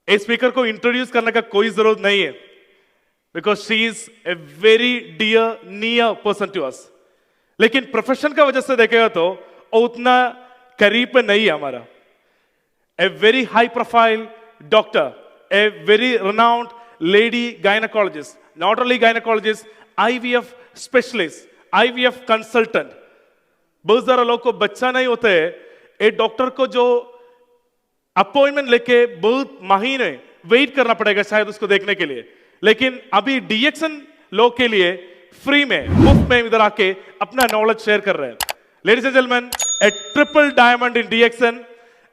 इस स्पीकर को इंट्रोड्यूस करने का कोई जरूरत नहीं है, because she is a very dear near person to us. लेकिन प्रोफेशन का वजह से देखेगा तो वो उतना करीब पे नहीं है हमारा। A very high profile doctor, a very renowned lady gynecologist, not only gynecologist, IVF specialist, IVF consultant। बहुत सारा लोग को बच्चा नहीं होते है, एक डॉक्टर को जो अपॉइंटमेंट लेके बहुत महीने वेट करना पड़ेगा शायद उसको देखने के लिए, लेकिन अभी डीएक्सन लोग के लिए फ्री में, मुफ्त में इधर आके अपना नॉलेज शेयर कर रहे हैं। Ladies and gentleman, a triple diamond in DXN,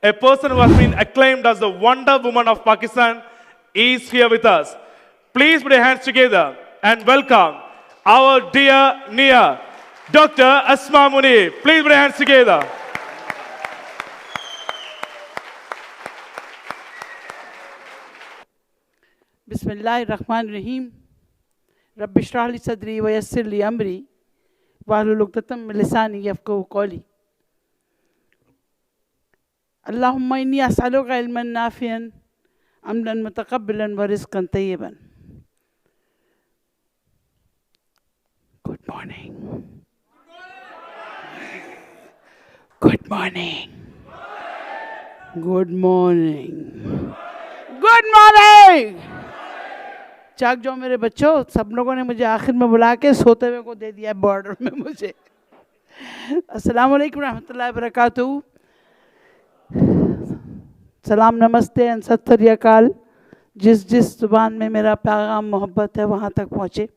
a person who has been acclaimed as the Wonder Woman of Pakistan is here with us. Please put your hands together and welcome our dear Nia, Dr. Asma Munir. Please put your hands together. बिस्मिल्लाहिर्रहमानिर्रहीम। Rabbi इश्रह ली सदरी व यस्सिर ली अमरी वाहलुल उक़दतम मिन लिसानी यफ़क़हू क़ौली। अल्लाहुम्मा इन्नी अस्अलुका इल्मन नाफ़िअन अमलन मुतक़ब्बिलन व रिज़्क़न तय्यिबन। Good morning, good morning, good morning, good morning. जाग जाओ मेरे बच्चों, सब लोगों ने मुझे आखिर में बुला के सोते हुए को दे दिया बॉर्डर में मुझे। अस्सलाम वालेकुम रहमतुल्लाहि व बरकातहू। सलाम, नमस्ते एंड सत श्री अकाल। जिस जिस ज़ुबान में मेरा पैगाम मोहब्बत है वहाँ तक पहुँचे।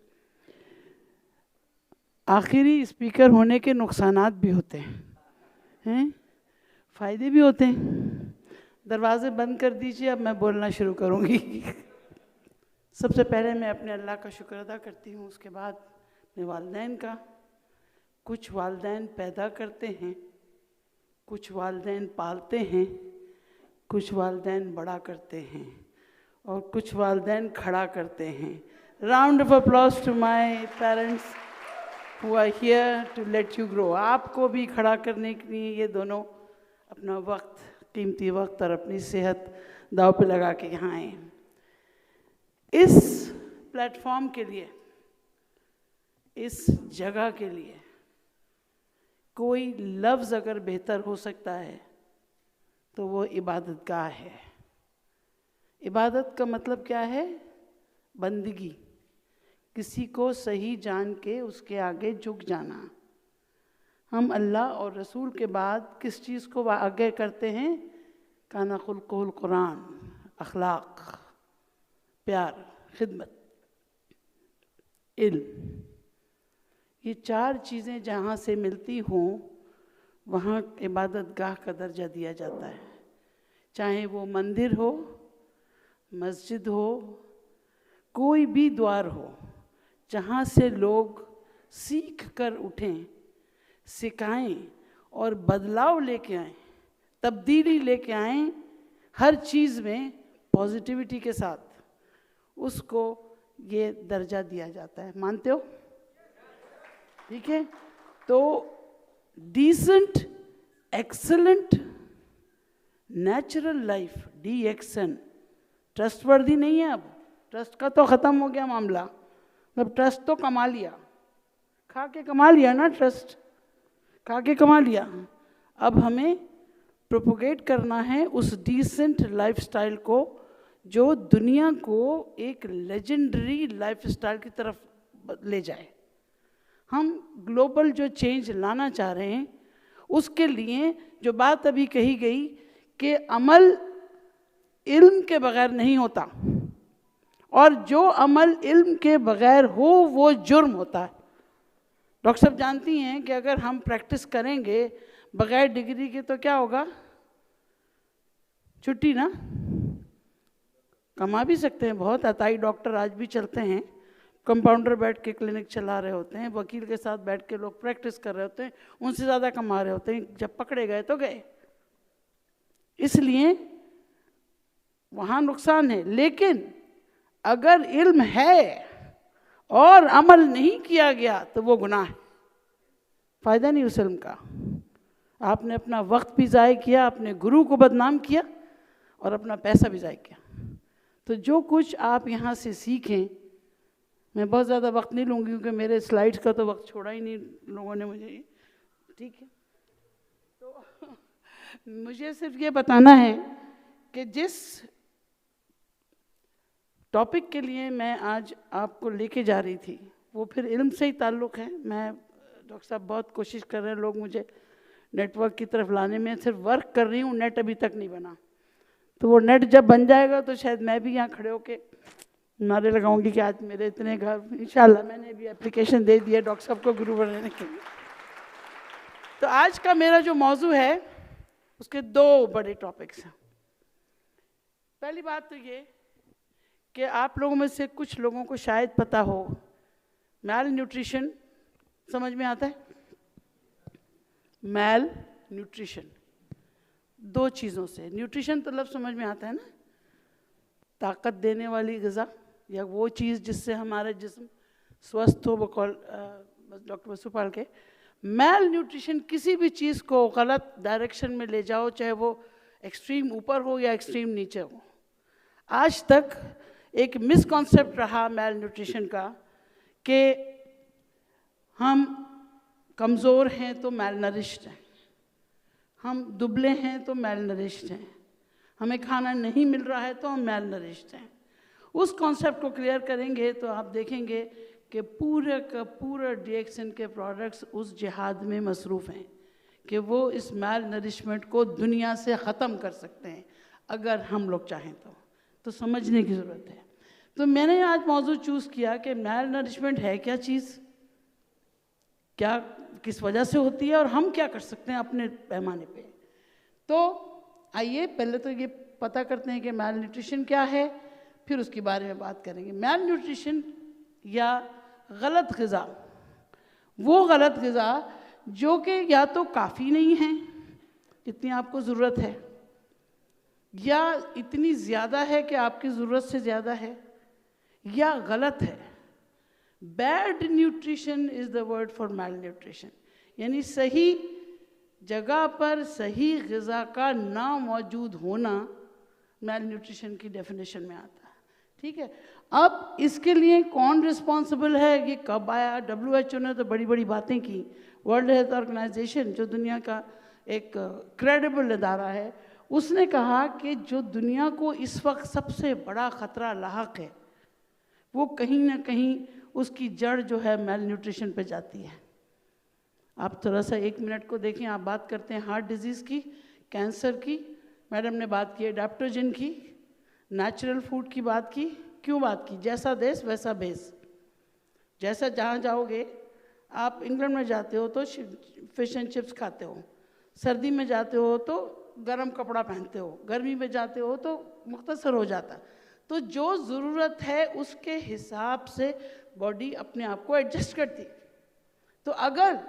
आखिरी स्पीकर होने के नुकसानात भी होते हैं, फ़ायदे भी होते हैं। दरवाज़े बंद कर दीजिए, अब मैं बोलना शुरू करूँगी। सबसे पहले मैं अपने अल्लाह का शुक्र अदा करती हूँ, उसके बाद अपने वालिदैन का। कुछ वालिदैन पैदा करते हैं, कुछ वालिदैन पालते हैं, कुछ वालिदैन बड़ा करते हैं और कुछ वालिदैन खड़ा करते हैं। Round of applause to my parents who are here to let you grow. आपको भी खड़ा करने के लिए ये दोनों अपना वक्त, कीमती वक्त और अपनी सेहत दाव पे लगा के यहाँ आए। इस प्लेटफॉर्म के लिए, इस जगह के लिए कोई लफ्ज़ अगर बेहतर हो सकता है तो वो इबादत गाह है। इबादत का मतलब क्या है? बंदगी, किसी को सही जान के उसके आगे झुक जाना। हम अल्लाह और रसूल के बाद किस चीज़ को आगे करते हैं? काना खुल्कुल कुरान, अखलाक, प्यार, खिदमत, इल्म। ये चार चीज़ें जहाँ से मिलती हों वहाँ इबादत गाह का दर्जा दिया जाता है। चाहे वो मंदिर हो, मस्जिद हो, कोई भी द्वार हो, जहाँ से लोग सीख कर उठें, सिखाएं और बदलाव लेके आएं, तब्दीली लेके आएं, हर चीज़ में पॉजिटिविटी के साथ, उसको ये दर्जा दिया जाता है। मानते हो? ठीक है। तो decent, excellent, natural life, DXN, trustworthy नहीं है। अब ट्रस्ट का तो ख़त्म हो गया मामला। मतलब ट्रस्ट तो कमा लिया, खा के कमा लिया ना, ट्रस्ट खा के कमा लिया। अब हमें प्रोपोगेट करना है उस डिसेंट लाइफस्टाइल को जो दुनिया को एक लेजेंडरी लाइफस्टाइल की तरफ ले जाए। हम ग्लोबल जो चेंज लाना चाह रहे हैं, उसके लिए जो बात अभी कही गई कि अमल इल्म के बगैर नहीं होता और जो अमल इल्म के बगैर हो वो जुर्म होता है। डॉक्टर साहब जानती हैं कि अगर हम प्रैक्टिस करेंगे बगैर डिग्री के तो क्या होगा? छुट्टी ना। कमा भी सकते हैं बहुत, अताई डॉक्टर आज भी चलते हैं, कंपाउंडर बैठ के क्लिनिक चला रहे होते हैं, वकील के साथ बैठ के लोग प्रैक्टिस कर रहे होते हैं, उनसे ज़्यादा कमा रहे होते हैं। जब पकड़े गए तो गए, इसलिए वहाँ नुकसान है। लेकिन अगर इल्म है और अमल नहीं किया गया तो वो गुनाह है, फ़ायदा नहीं उस इल्म का। आपने अपना वक्त भी ज़ाय किया, अपने गुरु को बदनाम किया और अपना पैसा भी ज़ाय किया। तो जो कुछ आप यहाँ से सीखें, मैं बहुत ज़्यादा वक्त नहीं लूँगी क्योंकि मेरे स्लाइड्स का तो वक्त छोड़ा ही नहीं लोगों ने मुझे, ठीक है। तो मुझे सिर्फ ये बताना है कि जिस टॉपिक के लिए मैं आज आपको लेके जा रही थी वो फिर इल्म से ही ताल्लुक़ है। मैं डॉक्टर साहब बहुत कोशिश कर रहे हैं लोग मुझे नेटवर्क की तरफ लाने में, सिर्फ वर्क कर रही हूँ, नेट अभी तक नहीं बना। तो वो नेट जब बन जाएगा तो शायद मैं भी यहाँ खड़े होके नारे लगाऊंगी कि आज मेरे इतने घर, इंशाल्लाह मैंने भी एप्लीकेशन दे दी है डॉक्टर साहब को गुरु बनाने के लिए। तो आज का मेरा जो मौजू है उसके दो बड़े टॉपिक्स हैं। पहली बात तो ये कि आप लोगों में से कुछ लोगों को शायद पता हो, मैल न्यूट्रिशन समझ में आता है? मैल न्यूट्रिशन दो चीज़ों से, न्यूट्रिशन तो लफ्ज़ समझ में आता है ना, ताकत देने वाली ग़िज़ा या वो चीज़ जिससे हमारा जिस्म स्वस्थ हो, वो डॉक्टर वसुपाल के। मैल न्यूट्रिशन किसी भी चीज़ को गलत डायरेक्शन में ले जाओ, चाहे वो एक्सट्रीम ऊपर हो या एक्सट्रीम नीचे हो। आज तक एक मिसकॉन्सेप्ट रहा मैल न्यूट्रिशन का कि हम कमज़ोर हैं तो मैल नरिश्ड हैं, हम दुबले हैं तो मैल नरिश्ड हैं, हमें खाना नहीं मिल रहा है तो हम मैल नरिश्ड हैं। उस कॉन्सेप्ट को क्लियर करेंगे तो आप देखेंगे कि पूरे का पूरा DXN के प्रोडक्ट्स उस जिहाद में मसरूफ़ हैं कि वो इस मैल नरिशमेंट को दुनिया से ख़त्म कर सकते हैं अगर हम लोग चाहें तो समझने की ज़रूरत है। तो मैंने आज मौजू चूज़ किया कि मैल नरिशमेंट है क्या चीज़, क्या किस वजह से होती है और हम क्या कर सकते हैं अपने पैमाने पे। तो आइए पहले तो ये पता करते हैं कि मैल न्यूट्रिशन क्या है, फिर उसके बारे में बात करेंगे। मैल न्यूट्रिशन या गलत ग़िज़ा, वो गलत ग़िज़ा जो कि या तो काफ़ी नहीं है जितनी आपको ज़रूरत है, या इतनी ज़्यादा है कि आपकी ज़रूरत से ज़्यादा है, या गलत है। Bad nutrition is the word for malnutrition, यानी सही जगह पर सही ग़िज़ा का ना मौजूद होना मैल न्यूट्रिशन की डेफिनेशन में आता है, ठीक है। अब इसके लिए कौन रिस्पॉन्सिबल है, ये कब आया? WHO ने तो बड़ी बड़ी बातें की। वर्ल्ड हेल्थ ऑर्गेनाइजेशन जो दुनिया का एक क्रेडिबल इदारा है, उसने कहा कि जो दुनिया को इस वक्त सबसे बड़ा ख़तरा लाहक है वो कहीं ना कहीं उसकी जड़ जो है मैल न्यूट्रिशन पे जाती है। आप थोड़ा सा एक मिनट को देखें, आप बात करते हैं हार्ट डिजीज़ की, कैंसर की, मैडम ने बात की एडाप्टोजन की, नेचुरल फूड की बात की। क्यों बात की? जैसा देश वैसा भेस। जैसा जहाँ जाओगे, आप इंग्लैंड में जाते हो तो फिश एंड चिप्स खाते हो, सर्दी में जाते हो तो गर्म कपड़ा पहनते हो, गर्मी में जाते हो तो मुख्तसर हो जाता। तो जो ज़रूरत है उसके हिसाब से बॉडी अपने आप को एडजस्ट करती। तो अगर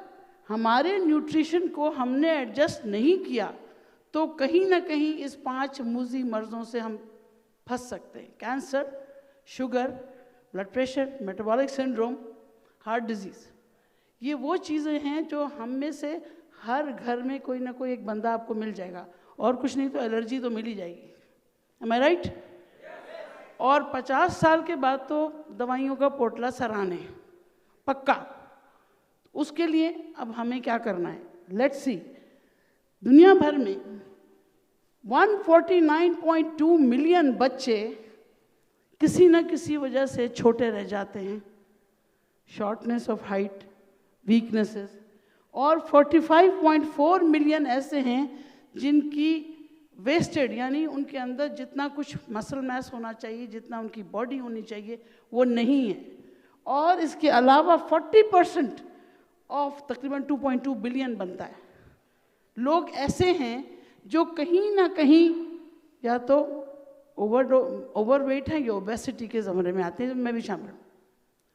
हमारे न्यूट्रिशन को हमने एडजस्ट नहीं किया तो कहीं ना कहीं इस 5 मूजी मर्ज़ों से हम फंस सकते हैं। Cancer, sugar, blood pressure, metabolic syndrome, heart disease, ये वो चीज़ें हैं जो हम में से हर घर में कोई ना कोई एक बंदा आपको मिल जाएगा, और कुछ नहीं तो एलर्जी तो मिल ही जाएगी। एम आई राइट? और 50 साल के बाद तो दवाइयों का पोटला सराहने है पक्का। उसके लिए अब हमें क्या करना है? लेट्स सी, दुनिया भर में 149.2 मिलियन बच्चे किसी न किसी वजह से छोटे रह जाते हैं, शॉर्टनेस ऑफ हाइट, वीकनेसेस, और 45.4 मिलियन ऐसे हैं जिनकी वेस्टेड, यानी उनके अंदर जितना कुछ मसल मैस होना चाहिए, जितना उनकी बॉडी होनी चाहिए, वो नहीं है। और इसके अलावा 40% ऑफ तकरीबन 2.2 बिलियन बनता है लोग ऐसे हैं जो कहीं ना कहीं या तो ओवरवेट हैं या ओबेसिटी के ज़मरे में आते हैं, मैं भी शामिल हूँ।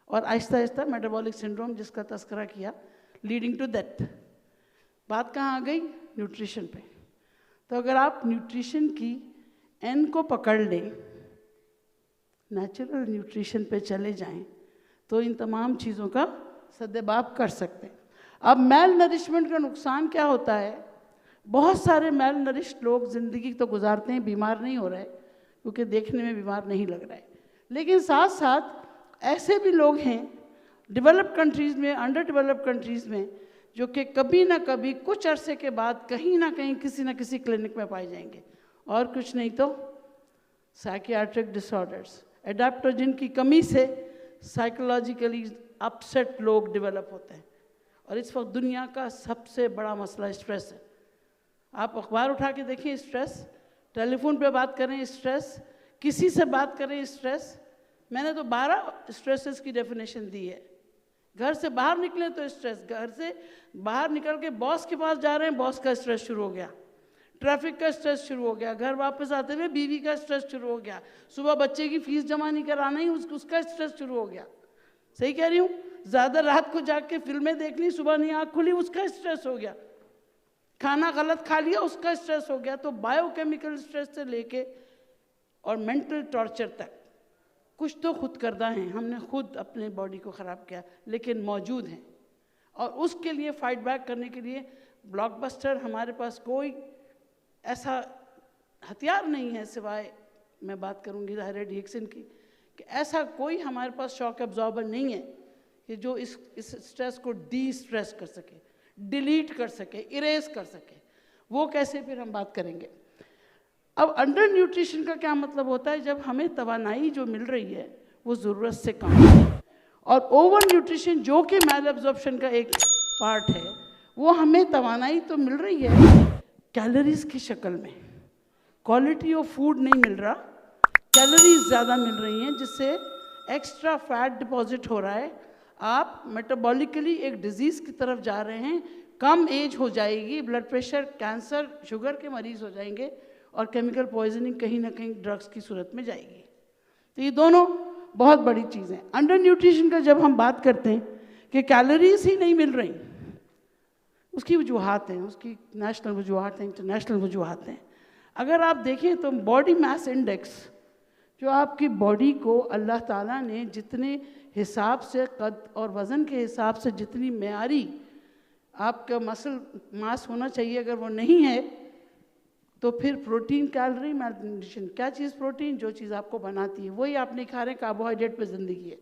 और आहिस्ता आहिस्ता मेटाबॉलिक सिंड्रोम जिसका तस्करा किया, लीडिंग टू डेथ। बात कहाँ आ गई? न्यूट्रिशन पे। तो अगर आप न्यूट्रिशन की एन को पकड़ लें, नेचुरल न्यूट्रिशन पे चले जाएं, तो इन तमाम चीज़ों का सद्देबाप कर सकते हैं। अब मैल नरिशमेंट का नुकसान क्या होता है? बहुत सारे मैल नरिश्ड लोग ज़िंदगी तो गुजारते हैं, बीमार नहीं हो रहे, क्योंकि देखने में बीमार नहीं लग रहा है। लेकिन साथ साथ ऐसे भी लोग हैं डेवलप्ड कंट्रीज़ में, अंडर डेवलप्ड कंट्रीज़ में, जो कि कभी ना कभी कुछ अरसे के बाद कहीं ना कहीं किसी ना किसी क्लिनिक में पाए जाएंगे, और कुछ नहीं तो साइकियाट्रिक डिसऑर्डर्स, एडाप्टोजन की कमी से साइकोलॉजिकली अपसेट लोग डेवलप होते हैं। और इस वक्त दुनिया का सबसे बड़ा मसला स्ट्रेस है। आप अखबार उठा के देखिए, स्ट्रेस, टेलीफोन पे बात करें स्ट्रेस, किसी से बात करें स्ट्रेस। मैंने तो 12 स्ट्रेसेस की डेफिनेशन दी है। घर से बाहर निकले तो स्ट्रेस, घर से बाहर निकल के बॉस के पास जा रहे हैं, बॉस का स्ट्रेस शुरू हो गया, ट्रैफिक का स्ट्रेस शुरू हो गया, घर वापस आते हुए बीवी का स्ट्रेस शुरू हो गया, सुबह बच्चे की फीस जमा नहीं कराना ही उसका स्ट्रेस शुरू हो गया। सही कह रही हूँ? ज़्यादा रात को जाग के फिल्में देख ली, सुबह नहीं आँख खुली, उसका स्ट्रेस हो गया, खाना गलत खा लिया, उसका स्ट्रेस हो गया। तो बायोकेमिकल स्ट्रेस से लेके और मेंटल टॉर्चर तक कुछ तो खुद करदा हैं, हमने खुद अपने बॉडी को ख़राब किया, लेकिन मौजूद हैं। और उसके लिए फाइट बैक करने के लिए ब्लॉकबस्टर, हमारे पास कोई ऐसा हथियार नहीं है सिवाय, मैं बात करूंगी थायराइड की, कि ऐसा कोई हमारे पास शॉक एब्जॉर्बर नहीं है कि जो इस स्ट्रेस को डी स्ट्रेस कर सके, डिलीट कर सके, इरेज कर सके। वो कैसे, फिर हम बात करेंगे। अब अंडर न्यूट्रिशन का क्या मतलब होता है? जब हमें तवानाई जो मिल रही है वो ज़रूरत से कम है, और ओवर न्यूट्रिशन जो कि मैल एब्जॉर्प्शन का एक पार्ट है, वो हमें तवानाई तो मिल रही है कैलोरीज की शक्ल में, क्वालिटी ऑफ फूड नहीं मिल रहा, कैलोरीज ज़्यादा मिल रही हैं, जिससे एक्स्ट्रा फैट डिपॉजिट हो रहा है। आप मेटाबॉलिकली एक डिजीज़ की तरफ जा रहे हैं, कम एज हो जाएगी, ब्लड प्रेशर, कैंसर, शुगर के मरीज़ हो जाएंगे, और केमिकल पॉइजनिंग कहीं ना कहीं ड्रग्स की सूरत में जाएगी। तो ये दोनों बहुत बड़ी चीज़ें। अंडर न्यूट्रिशन का जब हम बात करते हैं कि कैलोरीज ही नहीं मिल रही, उसकी वजूहात हैं, उसकी नेशनल वजूहात हैं, इंटरनेशनल वजूहात हैं। अगर आप देखें तो बॉडी मास इंडेक्स, जो आपकी बॉडी को अल्लाह ताला ने जितने हिसाब से कद और वज़न के हिसाब से जितनी मेयारी आपका मसल मास होना चाहिए, अगर वो नहीं है तो फिर प्रोटीन, कैलोरी, मैलन्यूट्रिशन। क्या चीज़ प्रोटीन? जो चीज़ आपको बनाती है, वही आप नहीं खा रहे, कार्बोहाइड्रेट पे ज़िंदगी है।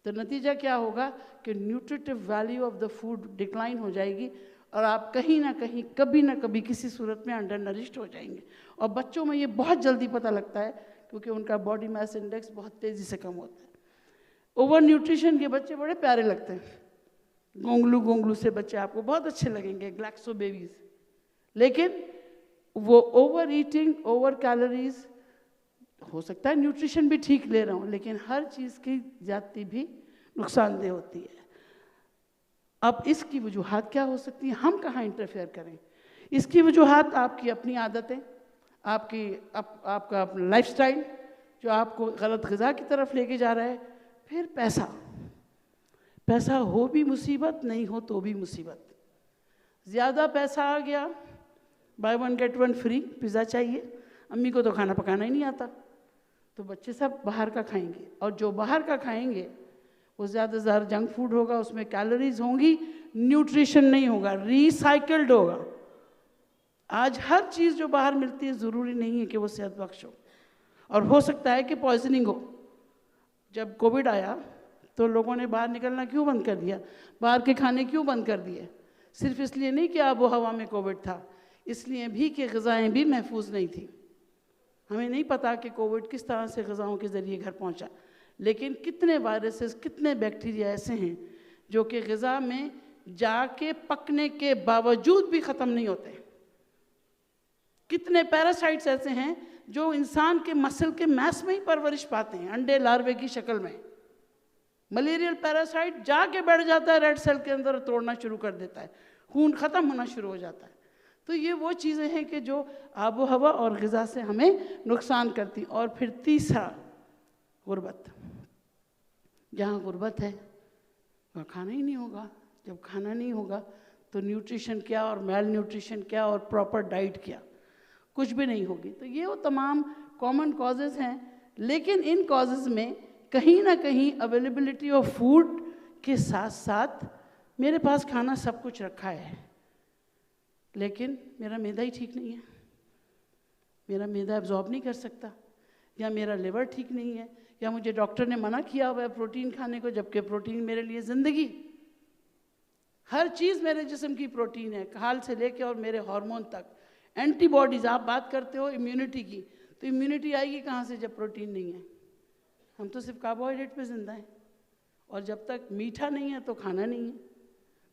तो नतीजा क्या होगा कि nutritive value of the food decline हो जाएगी, और आप कहीं ना कहीं कभी ना कभी किसी सूरत में अंडर नरिश्ड हो जाएंगे। और बच्चों में ये बहुत जल्दी पता लगता है, क्योंकि उनका बॉडी मास इंडेक्स बहुत तेज़ी से कम होता है। ओवर न्यूट्रिशन के बच्चे बड़े प्यारे लगते हैं, गोंगलू गोंगलू से बच्चे आपको बहुत अच्छे लगेंगे, ग्लैक्सो बेबीज। लेकिन वो ओवर ईटिंग, ओवर कैलोरीज, हो सकता है न्यूट्रिशन भी ठीक ले रहा हूँ, लेकिन हर चीज़ की ज्यादती भी नुकसानदेह होती है। अब इसकी वजूहात क्या हो सकती हैं? हम कहाँ इंटरफेयर करें? इसकी वजूहात आपकी अपनी आदतें, आपका अपना लाइफस्टाइल जो आपको गलत ग़िज़ा की तरफ लेके जा रहा है, फिर पैसा हो भी मुसीबत, नहीं हो तो भी मुसीबत। ज़्यादा पैसा आ गया, बाय 1 गेट 1 फ्री पिज़्ज़ा चाहिए, अम्मी को तो खाना पकाना ही नहीं आता, तो बच्चे सब बाहर का खाएंगे, और जो बाहर का खाएंगे वो ज़्यादा से ज़्यादा जंक फूड होगा, उसमें कैलोरीज होंगी, न्यूट्रिशन नहीं होगा, रिसाइकल्ड होगा। आज हर चीज़ जो बाहर मिलती है ज़रूरी नहीं है कि वो सेहत बख्श हो, और हो सकता है कि पॉइजनिंग हो। जब कोविड आया तो लोगों ने बाहर निकलना क्यों बंद कर दिया, बाहर के खाने क्यों बंद कर दिए? सिर्फ इसलिए नहीं कि आबो हवा में कोविड था, इसलिए भी कि ग़िज़ाएँ भी महफूज नहीं थी। हमें नहीं पता कि कोविड किस तरह से ग़िज़ाओं के ज़रिए घर पहुंचा, लेकिन कितने वायरसेस, कितने बैक्टीरिया ऐसे हैं जो कि ग़िज़ा में जाके पकने के बावजूद भी ख़त्म नहीं होते। कितने पैरासाइट्स ऐसे हैं जो इंसान के मसल के मैस में ही परवरिश पाते हैं, अंडे लार्वे की शक्ल में। मलेरियल पैरासाइट जाके बैठ जाता है रेड सेल के अंदर, तोड़ना शुरू कर देता है, खून ख़त्म होना शुरू हो जाता है। तो ये वो चीज़ें हैं कि जो आबो हवा और ग़िज़ा से हमें नुकसान करती। और फिर तीसरा, गुर्बत। जहाँ गुर्बत है वहाँ खाना ही नहीं होगा। जब खाना नहीं होगा तो न्यूट्रिशन क्या और मेल न्यूट्रिशन क्या और प्रॉपर डाइट क्या, कुछ भी नहीं होगी। तो ये वो तमाम कॉमन कॉजेज़ हैं, लेकिन इन कॉजेज़ में कहीं ना कहीं अवेलेबिलिटी ऑफ फूड के साथ साथ मेरे पास खाना सब कुछ रखा है, लेकिन मेरा मैदा ही ठीक नहीं है, मेरा मैदा एब्जॉर्ब नहीं कर सकता। या मेरा लिवर ठीक नहीं है, या मुझे डॉक्टर ने मना किया हुआ है प्रोटीन खाने को, जबकि प्रोटीन मेरे लिए ज़िंदगी, हर चीज़ मेरे जिस्म की प्रोटीन है, खाल से लेके और मेरे हार्मोन तक। एंटीबॉडीज़, आप बात करते हो इम्यूनिटी की, तो इम्यूनिटी आएगी कहाँ से जब प्रोटीन नहीं है? हम तो सिर्फ कार्बोहाइड्रेट पे ज़िंदा हैं, और जब तक मीठा नहीं है तो खाना नहीं है।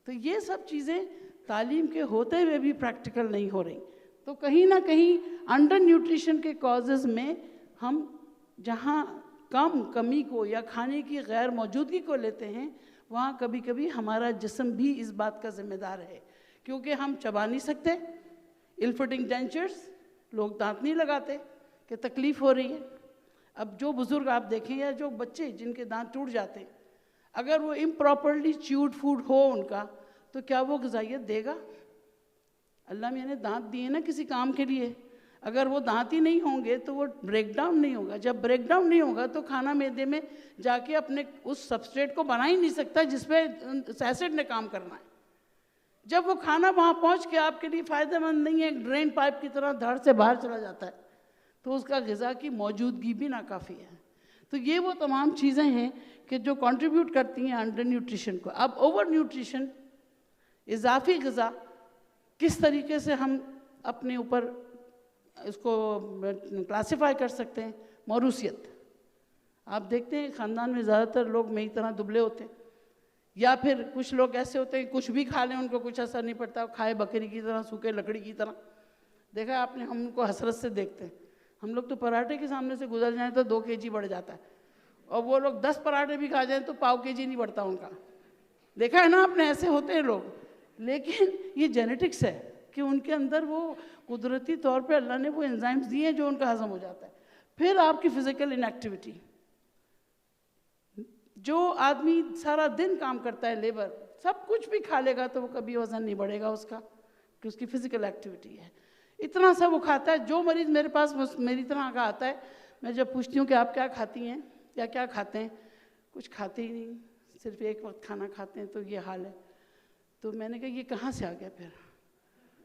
तो ये सब चीज़ें तालीम के होते हुए भी प्रैक्टिकल नहीं हो रही। तो कहीं ना कहीं अंडर न्यूट्रिशन के कॉजेज़ में हम जहाँ कमी को या खाने की गैर मौजूदगी को लेते हैं, वहाँ कभी कभी हमारा जिस्म भी इस बात का जिम्मेदार है, क्योंकि हम चबा नहीं सकते, इल फिटिंग डेंचर्स, लोग दांत नहीं लगाते कि तकलीफ़ हो रही है। अब जो बुज़ुर्ग आप देखें या जो बच्चे जिनके दांत टूट जाते हैं, अगर वो इम्प्रॉपरली च्यूड फूड हो उनका, तो क्या वो ग़िज़ाइयत देगा? अल्लाह मियाँ ने दांत दिए ना किसी काम के लिए, अगर वो दांत ही नहीं होंगे तो वो ब्रेक डाउन नहीं होगा। जब ब्रेक डाउन नहीं होगा तो खाना मैदे में जाके अपने उस सबस्ट्रेट को बना ही नहीं सकता जिसपे एसिड ने काम करना है। जब वो खाना वहाँ पहुँच के आपके लिए फ़ायदेमंद नहीं है, एक ड्रेन पाइप की तरह धड़ से बाहर चला जाता है, तो उसका ग़िज़ा की मौजूदगी भी नाकाफ़ी है। तो ये वो तमाम चीज़ें हैं कि जो कंट्रीब्यूट करती हैं अंडर न्यूट्रिशन को। अब ओवर न्यूट्रिशन, इजाफी ग़िज़ा, किस तरीके से हम अपने ऊपर इसको क्लासिफाई कर सकते हैं? मौरूसियत। आप देखते हैं ख़ानदान में ज़्यादातर लोग मेरी तरह दुबले होते हैं, या फिर कुछ लोग ऐसे होते हैं कुछ भी खा लें उनको कुछ असर नहीं पड़ता, खाए बकरी की तरह, सूखे लकड़ी की तरह। देखा है आपने, हम उनको हसरत से देखते हैं। हम लोग तो पराठे के सामने से गुजर जाएं तो 2 kg बढ़ जाता है, और वो लोग 10 पराठे भी खा जाएं तो पाव kg नहीं बढ़ता उनका। देखा है ना आपने, ऐसे होते हैं लोग। लेकिन ये जेनेटिक्स है कि उनके अंदर वो कुदरती तौर पे अल्लाह ने वो एंजाइम्स दिए हैं जो उनका हजम हो जाता है। फिर आपकी फिजिकल इनएक्टिविटी, जो आदमी सारा दिन काम करता है, लेबर, सब कुछ भी खा लेगा तो वो कभी वजन नहीं बढ़ेगा उसका, कि उसकी फिजिकल एक्टिविटी है। इतना सा वो खाता है। जो मरीज़ मेरे पास मेरी तरह का आता है, मैं जब पूछती हूँ कि आप क्या खाती हैं या क्या खाते हैं, कुछ खाते ही नहीं, सिर्फ एक वक्त खाना खाते हैं, तो ये हाल है। तो मैंने कहा ये कहाँ से आ गया? फिर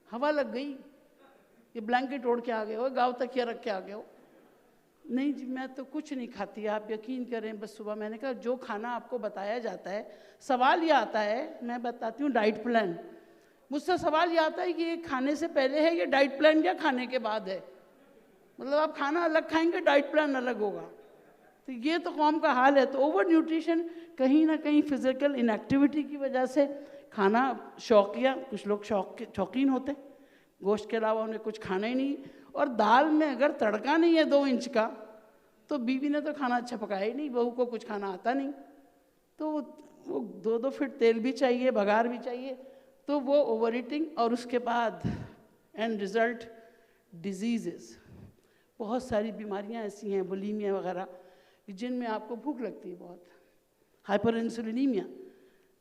हवा लग गई, ये ब्लैंकेट ओढ़ के आ गए हो, गाँव तकिया रख के आ गए हो? नहीं जी, मैं तो कुछ नहीं खाती, आप यकीन करें। बस सुबह मैंने कहा जो खाना आपको बताया जाता है, सवाल ये आता है, मैं बताती हूँ डाइट प्लान, मुझसे सवाल ये आता है कि ये खाने से पहले है ये डाइट प्लान या खाने के बाद है? मतलब आप खाना अलग खाएंगे, डाइट प्लान अलग होगा। तो ये तो कौम का हाल है। तो ओवर न्यूट्रिशन कहीं ना कहीं फिजिकल इनएक्टिविटी की वजह से, खाना शौकिया, कुछ लोग शौकीन होते, गोश्त के अलावा उन्हें कुछ खाना ही नहीं, और दाल में अगर तड़का नहीं है 2 इंच का, तो बीवी ने तो खाना अच्छा पकाया ही नहीं, बहू को कुछ खाना आता नहीं, तो वो 2-2 फीट तेल भी चाहिए, बघार भी चाहिए, तो वो ओवर ईटिंग। और उसके बाद एंड रिज़ल्ट डिजीज़, बहुत सारी बीमारियां ऐसी हैं, बुलीमिया वगैरह, जिनमें आपको भूख लगती है बहुत, हाइपर इंसुलिनीमिया,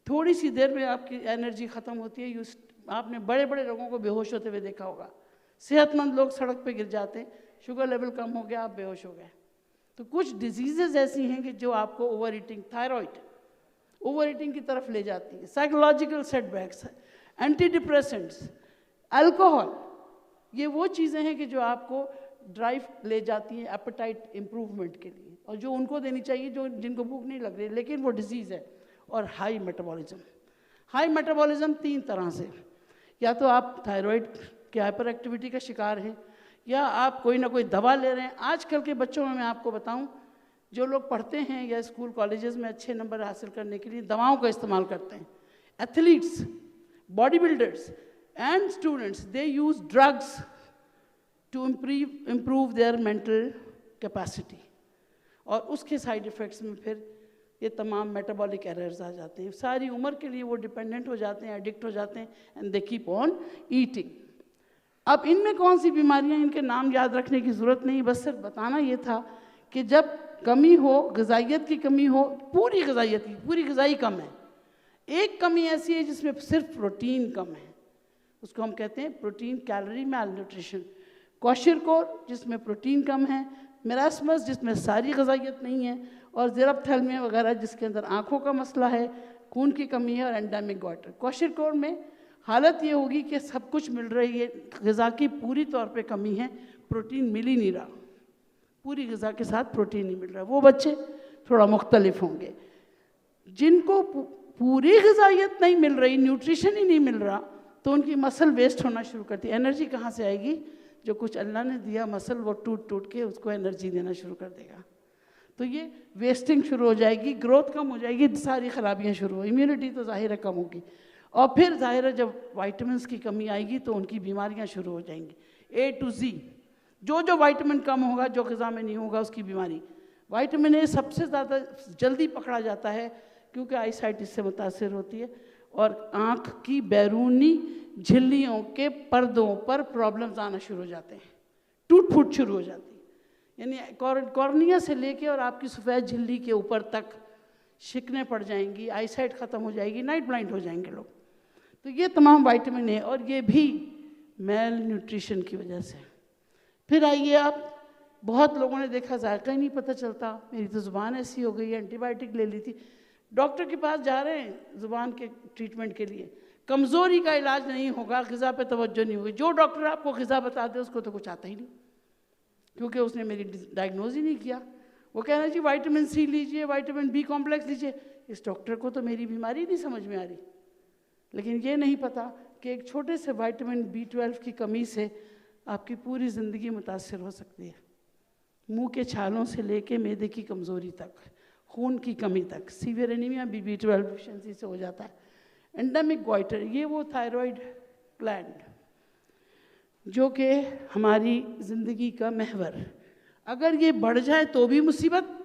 थोड़ी सी देर में आपकी एनर्जी ख़त्म होती है। आपने बड़े बड़े लोगों को बेहोश होते हुए देखा होगा, सेहतमंद लोग सड़क पे गिर जाते हैं, शुगर लेवल कम हो गया, आप बेहोश हो गए। तो कुछ डिजीज़ेज़ ऐसी हैं कि जो आपको over eating, thyroid, over eating की तरफ ले जाती है। Psychological setbacks, anti depressants, alcohol, ये वो चीज़ें हैं कि जो आपको ड्राइव ले जाती हैं एपेटाइट इम्प्रूवमेंट के लिए, और जो उनको देनी चाहिए जो जिनको भूख नहीं लग रही, लेकिन वो डिजीज़ है। और हाई मेटाबॉलिज्म, हाई मेटाबॉलिज्म 3 तरह से, या तो आप थायराइड की हाइपर एक्टिविटी का शिकार हैं, या आप कोई ना कोई दवा ले रहे हैं। आजकल के बच्चों में मैं आपको बताऊं, जो लोग पढ़ते हैं या स्कूल कॉलेजेस में अच्छे नंबर हासिल करने के लिए दवाओं का इस्तेमाल करते हैं, athletes, body builders and students, they use drugs to improve their mental capacity, और उसके साइड इफ़ेक्ट्स में फिर ये तमाम मेटाबॉलिक एरर्स आ जाते हैं। सारी उम्र के लिए वो डिपेंडेंट हो जाते हैं, एडिक्ट हो जाते हैं, and they keep on eating. अब इनमें कौन सी बीमारियां, इनके नाम याद रखने की ज़रूरत नहीं, बस सिर्फ बताना ये था कि जब कमी हो, ग़िज़ाइयत की कमी हो, पूरी ग़िज़ाइयत की, पूरी ग़िज़ाई कम है, एक कमी ऐसी है जिसमें सिर्फ प्रोटीन कम है, उसको हम कहते हैं प्रोटीन कैलोरी मैलन्यूट्रिशन। क्वाशिरकोर जिसमें प्रोटीन कम है, मेरास्मस जिसमें सारी ग़िज़ाइयत नहीं है, और ज़ेरप्थेल्मिया वगैरह जिसके अंदर आँखों का मसला है, खून की कमी है, और एंडेमिक गॉइटर। क्वाशिरकोर में हालत ये होगी कि सब कुछ मिल रही है, ग़िज़ा की पूरी तौर पे कमी है, प्रोटीन मिल ही नहीं रहा। पूरी ग़िज़ा के साथ प्रोटीन नहीं मिल रहा, वो बच्चे थोड़ा मुख्तलिफ होंगे। जिनको पूरी ग़िज़ाइयत नहीं मिल रही, न्यूट्रिशन ही नहीं मिल रहा, तो उनकी मसल वेस्ट होना शुरू करती है। एनर्जी कहाँ से आएगी? जो कुछ अल्लाह ने दिया मसल, वो टूट टूट के उसको एनर्जी देना शुरू कर देगा। तो ये वेस्टिंग शुरू हो जाएगी, ग्रोथ कम हो जाएगी, सारी खराबियाँ शुरू हो, इम्यूनिटी तो ज़ाहिर है कम होगी, और फिर ज़ाहिर है जब वाइटामिन की कमी आएगी तो उनकी बीमारियाँ शुरू हो जाएंगी। A to Z, जो वाइटामिन कम होगा, जो ग़िज़ा में नहीं होगा, उसकी बीमारी। वाइटामिन ए सबसे ज़्यादा जल्दी पकड़ा जाता है क्योंकि आईसाइट इससे मुतासर होती है, और आँख की बैरूनी झिल्लियों के पर्दों पर प्रॉब्लम्स आना शुरू हो जाते हैं, टूट फूट शुरू हो जाती है। यानी कॉर्निया से लेके और आपकी सफ़ेद झिल्ली के ऊपर तक शिकने पड़ जाएंगी, आईसाइट ख़त्म हो जाएगी, नाइट ब्लाइंड हो जाएंगे लोग। तो ये तमाम वाइटामिन है, और ये भी मेल न्यूट्रिशन की वजह से। फिर आइए आप, बहुत लोगों ने देखा जायका ही नहीं पता चलता, मेरी तो ज़ुबान ऐसी हो गई है, एंटीबायोटिक ले ली थी, डॉक्टर के पास जा रहे हैं ज़ुबान के ट्रीटमेंट के लिए, कमज़ोरी का इलाज नहीं होगा, ग़िज़ा पे तवज्जो नहीं होगी। जो डॉक्टर आपको ग़िज़ा बता दे उसको तो कुछ आता ही नहीं, क्योंकि उसने मेरी डायग्नोज ही नहीं किया। वो कहना जी विटामिन सी लीजिए, विटामिन बी कॉम्प्लेक्स लीजिए, इस डॉक्टर को तो मेरी बीमारी नहीं समझ में आ रही। लेकिन ये नहीं पता कि एक छोटे से विटामिन B12 की कमी से आपकी पूरी ज़िंदगी मुतासर हो सकती है। मुंह के छालों से लेके मैदे की कमज़ोरी तक, खून की कमी तक, सीवियर एनीमिया भी B12 डिफिशिएंसी से हो जाता है। एंडेमिक गोइटर, ये वो थायराइड ग्लैंड जो कि हमारी ज़िंदगी का महवर, अगर ये बढ़ जाए तो भी मुसीबत,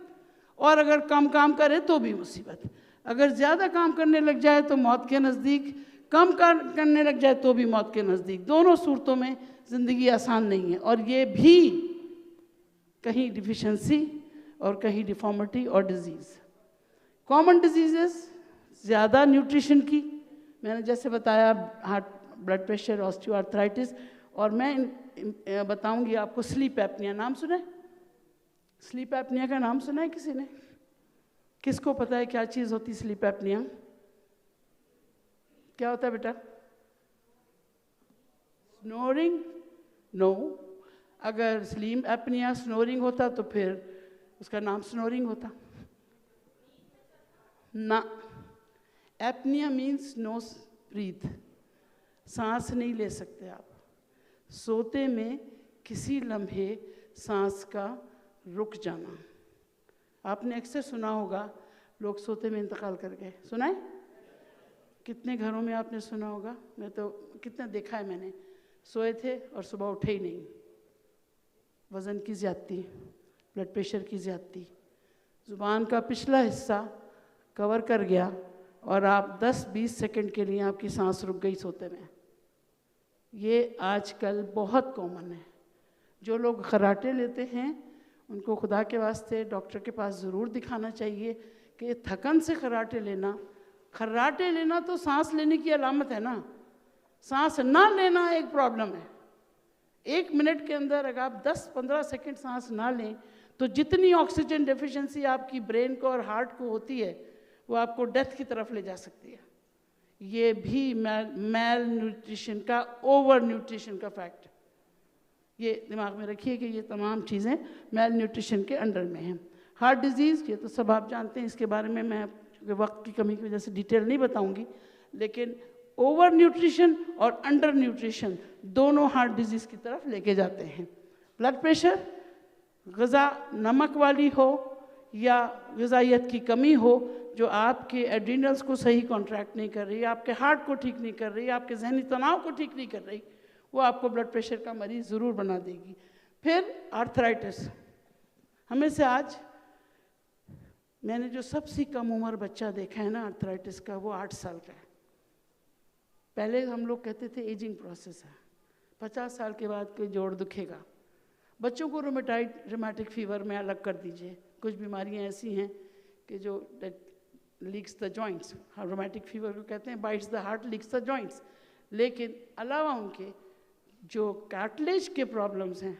और अगर कम काम करे तो भी मुसीबत। अगर ज़्यादा काम करने लग जाए तो मौत के नज़दीक, कम करने लग जाए तो भी मौत के नज़दीक। दोनों सूरतों में ज़िंदगी आसान नहीं है, और ये भी कहीं डिफिशेंसी और कहीं डिफॉर्मिटी और डिजीज़। कॉमन डिजीज़ेस, ज़्यादा न्यूट्रिशन की, मैंने जैसे बताया हार्ट, ब्लड प्रेशर, ऑस्टियोआर्थराइटिस, और मैं बताऊंगी आपको स्लीप एपनिया। नाम सुना है? स्लीप एपनिया का नाम सुना है किसी ने? किसको पता है क्या चीज़ होती है स्लीप एपनिया? क्या होता है बेटा? स्नोरिंग? नो। अगर स्लीप एपनिया स्नोरिंग होता तो फिर उसका नाम स्नोरिंग होता ना। एपनिया मीन्स नो ब्रीथ, सांस नहीं ले सकते आप। सोते में किसी लम्हे सांस का रुक जाना। आपने अक्सर सुना होगा लोग सोते में इंतकाल कर गए, सुना है? कितने घरों में आपने सुना होगा? मैं तो कितना देखा है मैंने, सोए थे और सुबह उठे ही नहीं। वज़न की ज़्यादती, ब्लड प्रेशर की ज़्यादती, ज़ुबान का पिछला हिस्सा कवर कर गया और आप 10-20 सेकंड के लिए आपकी सांस रुक गई सोते में। ये आजकल बहुत कॉमन है। जो लोग खर्राटे लेते हैं उनको खुदा के वास्ते डॉक्टर के पास ज़रूर दिखाना चाहिए कि थकन से खर्राटे लेना तो सांस लेने की अलामत है ना। सांस ना लेना एक प्रॉब्लम है। 1 मिनट के अंदर अगर आप 10-15 सेकंड सांस ना लें तो जितनी ऑक्सीजन डेफिशिएंसी आपकी ब्रेन को और हार्ट को होती है वो आपको डेथ की तरफ ले जा सकती है। ये भी मेल न्यूट्रिशन का, ओवर न्यूट्रिशन का फैक्ट। ये दिमाग में रखिए कि ये तमाम चीज़ें मेल न्यूट्रिशन के अंडर में हैं। हार्ट डिजीज़, ये तो सब आप जानते हैं, इसके बारे में मैं वक्त की कमी की वजह से डिटेल नहीं बताऊंगी, लेकिन ओवर न्यूट्रिशन और अंडर न्यूट्रिशन दोनों हार्ट डिजीज़ की तरफ लेके जाते हैं। ब्लड प्रेशर, ग़िज़ा नमक वाली हो या ग़िज़ाइयत की कमी हो जो आपके एड्रिनल्स को सही कॉन्ट्रैक्ट नहीं कर रही, आपके हार्ट को ठीक नहीं कर रही, आपके जहनी तनाव को ठीक नहीं कर रही, वो आपको ब्लड प्रेशर का मरीज़ ज़रूर बना देगी। फिर आर्थराइटिस। हमें से आज मैंने जो सबसे कम उम्र बच्चा देखा है ना आर्थराइटिस का, वो 8 साल का है। पहले हम लोग कहते थे एजिंग प्रोसेस है, 50 साल के बाद कोई जोड़ दुखेगा। बच्चों को रोमेटिक फीवर में अलग कर दीजिए। कुछ बीमारियां ऐसी हैं कि जो leaks the joints, rheumatic fever को कहते हैं bytes the heart, leaks the joints. लेकिन अलावा उनके जो कार्टिलेज के प्रॉब्लम्स हैं,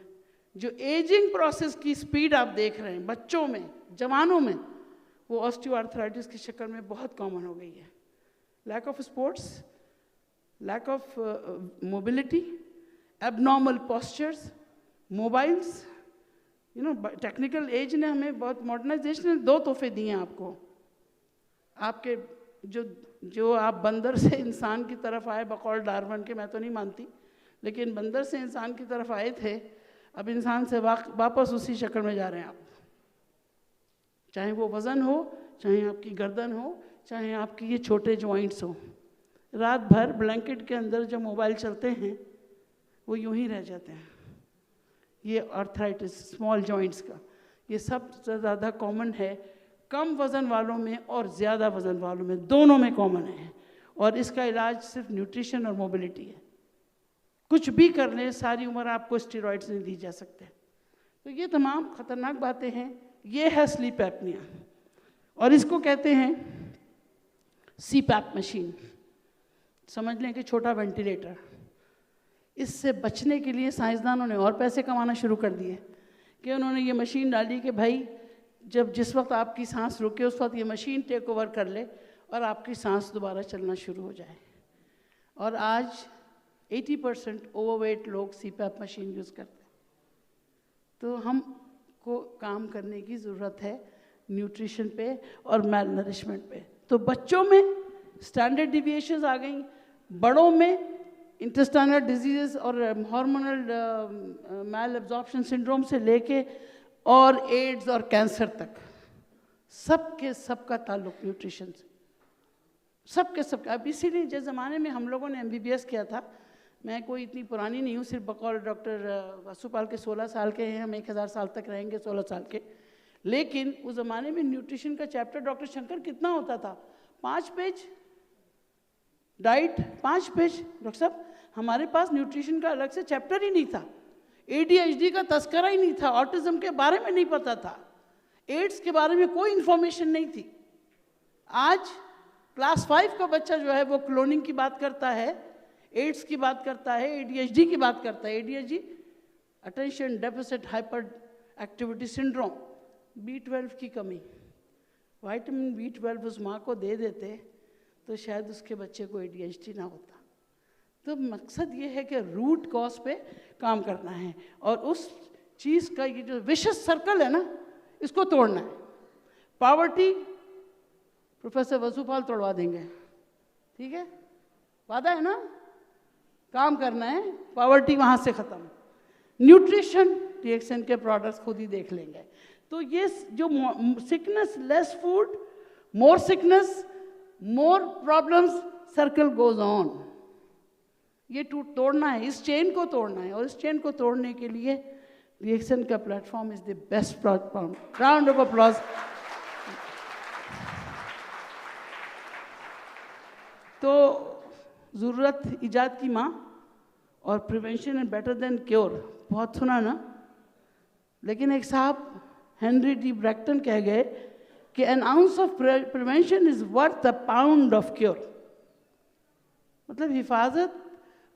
जो एजिंग प्रोसेस की स्पीड आप देख रहे हैं बच्चों में, जवानों में, वो ऑस्टियोआर्थराइटिस की शक्ल में बहुत कॉमन हो गई है। Lack of sports, lack of mobility, abnormal postures, mobiles, technical age ने हमें बहुत, मॉडर्नाइजेशन ने 2 तोहफे दिए हैं आपको। आपके जो आप बंदर से इंसान की तरफ आए बकौल डार्विन के, मैं तो नहीं मानती, लेकिन बंदर से इंसान की तरफ आए थे, अब इंसान से वापस उसी शक्ल में जा रहे हैं आप। चाहे वो वज़न हो, चाहे आपकी गर्दन हो, चाहे आपके ये छोटे जॉइंट्स हो। रात भर ब्लैंकेट के अंदर जब मोबाइल चलते हैं वो यूं ही रह जाते हैं। ये आर्थराइटिस स्मॉल जॉइंट्स का, ये सबसे ज़्यादा कॉमन है कम वज़न वालों में और ज़्यादा वज़न वालों में, दोनों में कॉमन है। और इसका इलाज सिर्फ न्यूट्रिशन और मोबिलिटी है। कुछ भी कर लें, सारी उम्र आपको स्टेरॉइड्स नहीं दी जा सकते। तो ये तमाम ख़तरनाक बातें हैं। ये है स्लीप एपनिया, और इसको कहते हैं सीपैप मशीन। समझ लें कि छोटा वेंटिलेटर। इससे बचने के लिए साइंसदानों ने और पैसे कमाना शुरू कर दिए कि उन्होंने ये मशीन डाली कि भाई जब जिस वक्त आपकी सांस रुके उस वक्त ये मशीन टेक ओवर कर ले और आपकी सांस दोबारा चलना शुरू हो जाए। और आज 80% ओवरवेट लोग सीपैप मशीन यूज़ करते हैं। तो हमको काम करने की ज़रूरत है न्यूट्रिशन पे और मैल नरिशमेंट पे। तो बच्चों में स्टैंडर्ड डिविएशंस आ गई, बड़ों में इंटेस्टाइनल डिजीज़ और हार्मोनल मैल एब्जॉर्प्शन सिंड्रोम से लेके और एड्स और कैंसर तक, सबका ताल्लुक न्यूट्रिशन से, सबका। अब इसीलिए जिस ज़माने में हम लोगों ने MBBS किया था, मैं कोई इतनी पुरानी नहीं हूँ, सिर्फ बकौल डॉक्टर वसुपाल के 16 साल के हैं, हम 1000 साल तक रहेंगे 16 साल के। लेकिन उस ज़माने में न्यूट्रिशन का चैप्टर डॉक्टर शंकर कितना होता था? 5 पेज। Diet 5 page. डॉक्टर साहब हमारे पास न्यूट्रिशन का अलग से चैप्टर ही नहीं था। ADHD का तस्करा ही नहीं था, ऑटिज्म के बारे में नहीं पता था, एड्स के बारे में कोई इन्फॉर्मेशन नहीं थी। आज क्लास 5 का बच्चा जो है वो क्लोनिंग की बात करता है, एड्स की बात करता है, ADHD की बात करता है। ADHD attention deficit hyper activity syndrome, B12 की कमी। विटामिन B12 उस माँ को दे देते तो शायद उसके बच्चे को ADHD ना होता। तो मकसद ये है कि रूट कॉज पे काम करना है और उस चीज़ का ये जो विशेष सर्कल है ना, इसको तोड़ना है। पॉवर्टी प्रोफेसर वसुपाल तोड़वा देंगे, ठीक है, वादा है ना? काम करना है, पॉवर्टी वहाँ से ख़त्म। न्यूट्रिशन TXN के प्रोडक्ट्स खुद ही देख लेंगे। तो ये जो sickness less food more sickness more problems circle goes on, ये तोड़ना है, इस चेन को तोड़ना है। और इस चेन को तोड़ने के लिए TXN का platform is the best platform. Round of applause. तो ज़रूरत इजाद की माँ और prevention is better than cure, बहुत सुना ना। लेकिन एक साहब हेनरी डी ब्रैक्टन कह गए कि N ounce of prevention is worth a pound of cure. मतलब हिफाजत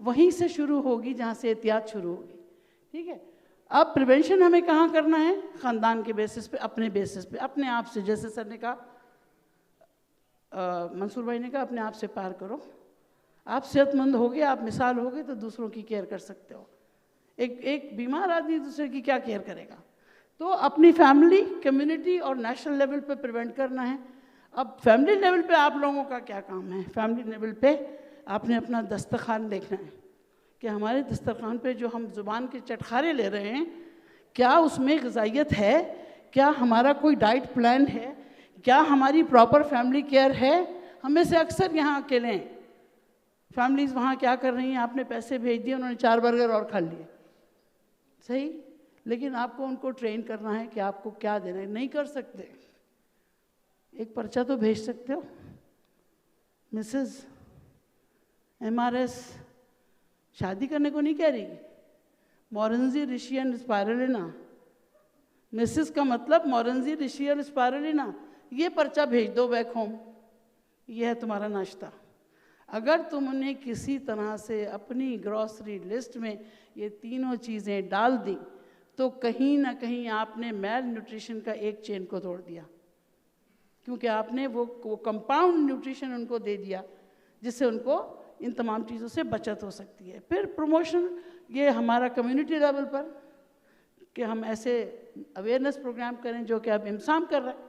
वहीं से शुरू होगी जहाँ से एहतियात शुरू होगी, ठीक है। अब प्रिवेंशन हमें कहाँ करना है? ख़ानदान के बेसिस पे, अपने बेसिस पे, अपने आप से। जैसे सर ने कहा, मंसूर भाई ने कहा, अपने आप से पार करो। आप सेहतमंद होगे, आप मिसाल होगे तो दूसरों की केयर कर सकते हो। एक बीमार आदमी दूसरे की क्या केयर करेगा? तो अपनी फैमिली, कम्युनिटी और नेशनल लेवल पे प्रिवेंट करना है। अब फैमिली लेवल पे आप लोगों का क्या काम है? फैमिली लेवल पे आपने अपना दस्तरखान देखना है कि हमारे दस्तरखान पे जो हम ज़ुबान के चटखारे ले रहे हैं, क्या उसमें ग़िज़ाइयत है? क्या हमारा कोई डाइट प्लान है? क्या हमारी प्रॉपर फैमिली केयर है? हम में से अक्सर यहाँ अकेले हैं। फैमिलीज़ वहाँ क्या कर रही हैं? आपने पैसे भेज दिए, उन्होंने 4 बर्गर और खा लिए, सही, लेकिन आपको उनको ट्रेन करना है कि आपको क्या देना है। नहीं कर सकते। एक पर्चा तो भेज सकते हो, मिसेस MRS शादी करने को नहीं कह रही, मोरेंजी रिशियन स्पायरुलिना। मिसेस का मतलब मोरेंजी रिशियन स्पायरुलिना। ये पर्चा भेज दो बैक होम, ये है तुम्हारा नाश्ता। अगर तुमने किसी तरह से अपनी ग्रॉसरी लिस्ट में ये तीनों चीज़ें डाल दी तो कहीं ना कहीं आपने मैल न्यूट्रिशन का एक चेन को तोड़ दिया, क्योंकि आपने वो कंपाउंड न्यूट्रिशन उनको दे दिया जिससे उनको इन तमाम चीज़ों से बचत हो सकती है। फिर प्रमोशन, ये हमारा कम्युनिटी लेवल पर कि हम ऐसे अवेयरनेस प्रोग्राम करें जो कि अब इमसाम कर रहा है,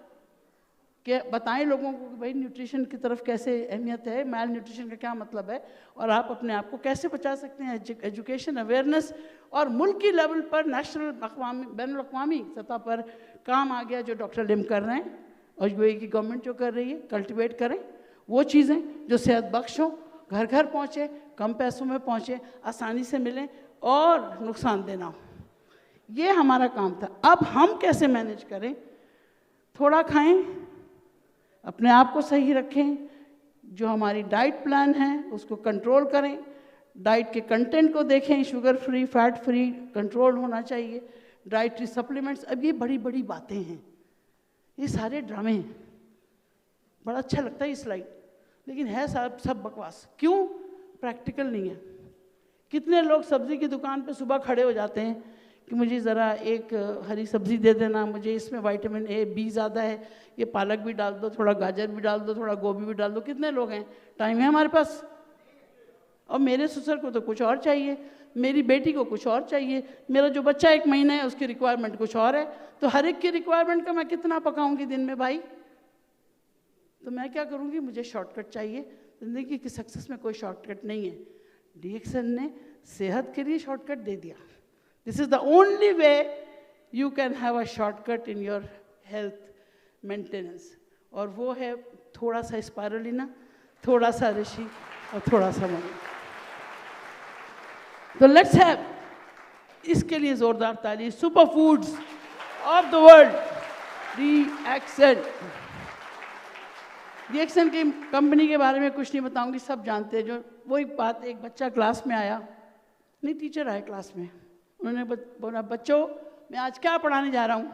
कि बताएं लोगों को कि भाई न्यूट्रिशन की तरफ कैसे अहमियत है, मैल न्यूट्रिशन का क्या मतलब है, और आप अपने आप को कैसे बचा सकते हैं। एजुकेशन, अवेयरनेस, और मुल्की लेवल पर, नेशनल, अक़वामी, बैनुल-अक़वामी सतह पर काम आ गया जो डॉक्टर लिम कर रहे हैं और यूएई की गवर्नमेंट जो कर रही है। कल्टिवेट करें वो चीज़ें जो सेहत बख्श हों, घर घर पहुँचे, कम पैसों में पहुँचे, आसानी से मिलें और नुकसानदेह ना हो। ये हमारा काम था। अब हम कैसे मैनेज करें? थोड़ा खाएं, अपने आप को सही रखें, जो हमारी डाइट प्लान है उसको कंट्रोल करें, डाइट के कंटेंट को देखें, sugar free, fat free control होना चाहिए, डाइटरी सप्लीमेंट्स। अब ये बड़ी बड़ी बातें हैं, ये सारे ड्रामे हैं। बड़ा अच्छा लगता है ये स्लाइड, लेकिन है सब बकवास। क्यों? प्रैक्टिकल नहीं है। कितने लोग सब्ज़ी की दुकान पे सुबह खड़े हो जाते हैं कि मुझे ज़रा एक हरी सब्ज़ी दे देना, मुझे इसमें विटामिन ए, बी ज़्यादा है, ये पालक भी डाल दो, थोड़ा गाजर भी डाल दो, थोड़ा गोभी भी डाल दो। कितने लोग हैं? टाइम है हमारे पास? और मेरे ससुर को तो कुछ और चाहिए, मेरी बेटी को कुछ और चाहिए, मेरा जो बच्चा 1 महीना है उसकी रिक्वायरमेंट कुछ और है। तो हर एक की रिक्वायरमेंट का मैं कितना पकाऊंगी दिन में भाई? तो मैं क्या करूंगी? मुझे शॉर्टकट चाहिए। ज़िंदगी की सक्सेस में कोई शॉर्टकट नहीं है। डीएक्सन ने सेहत के लिए शॉर्टकट दे दिया। This is the only way you can have a shortcut in your health maintenance, और वो है थोड़ा सा स्पायरुलिना, थोड़ा सा ऋषि और थोड़ा सा मनी। तो लेट्स हैव इसके लिए जोरदार ताली। Super foods of the world, DXN. DXN की कंपनी के बारे में कुछ नहीं बताऊंगी, सब जानते हैं। जो वही बात, एक बच्चा क्लास में आया, नहीं टीचर आए क्लास में, उन्होंने बोला बच्चों मैं आज क्या पढ़ाने जा रहा हूँ।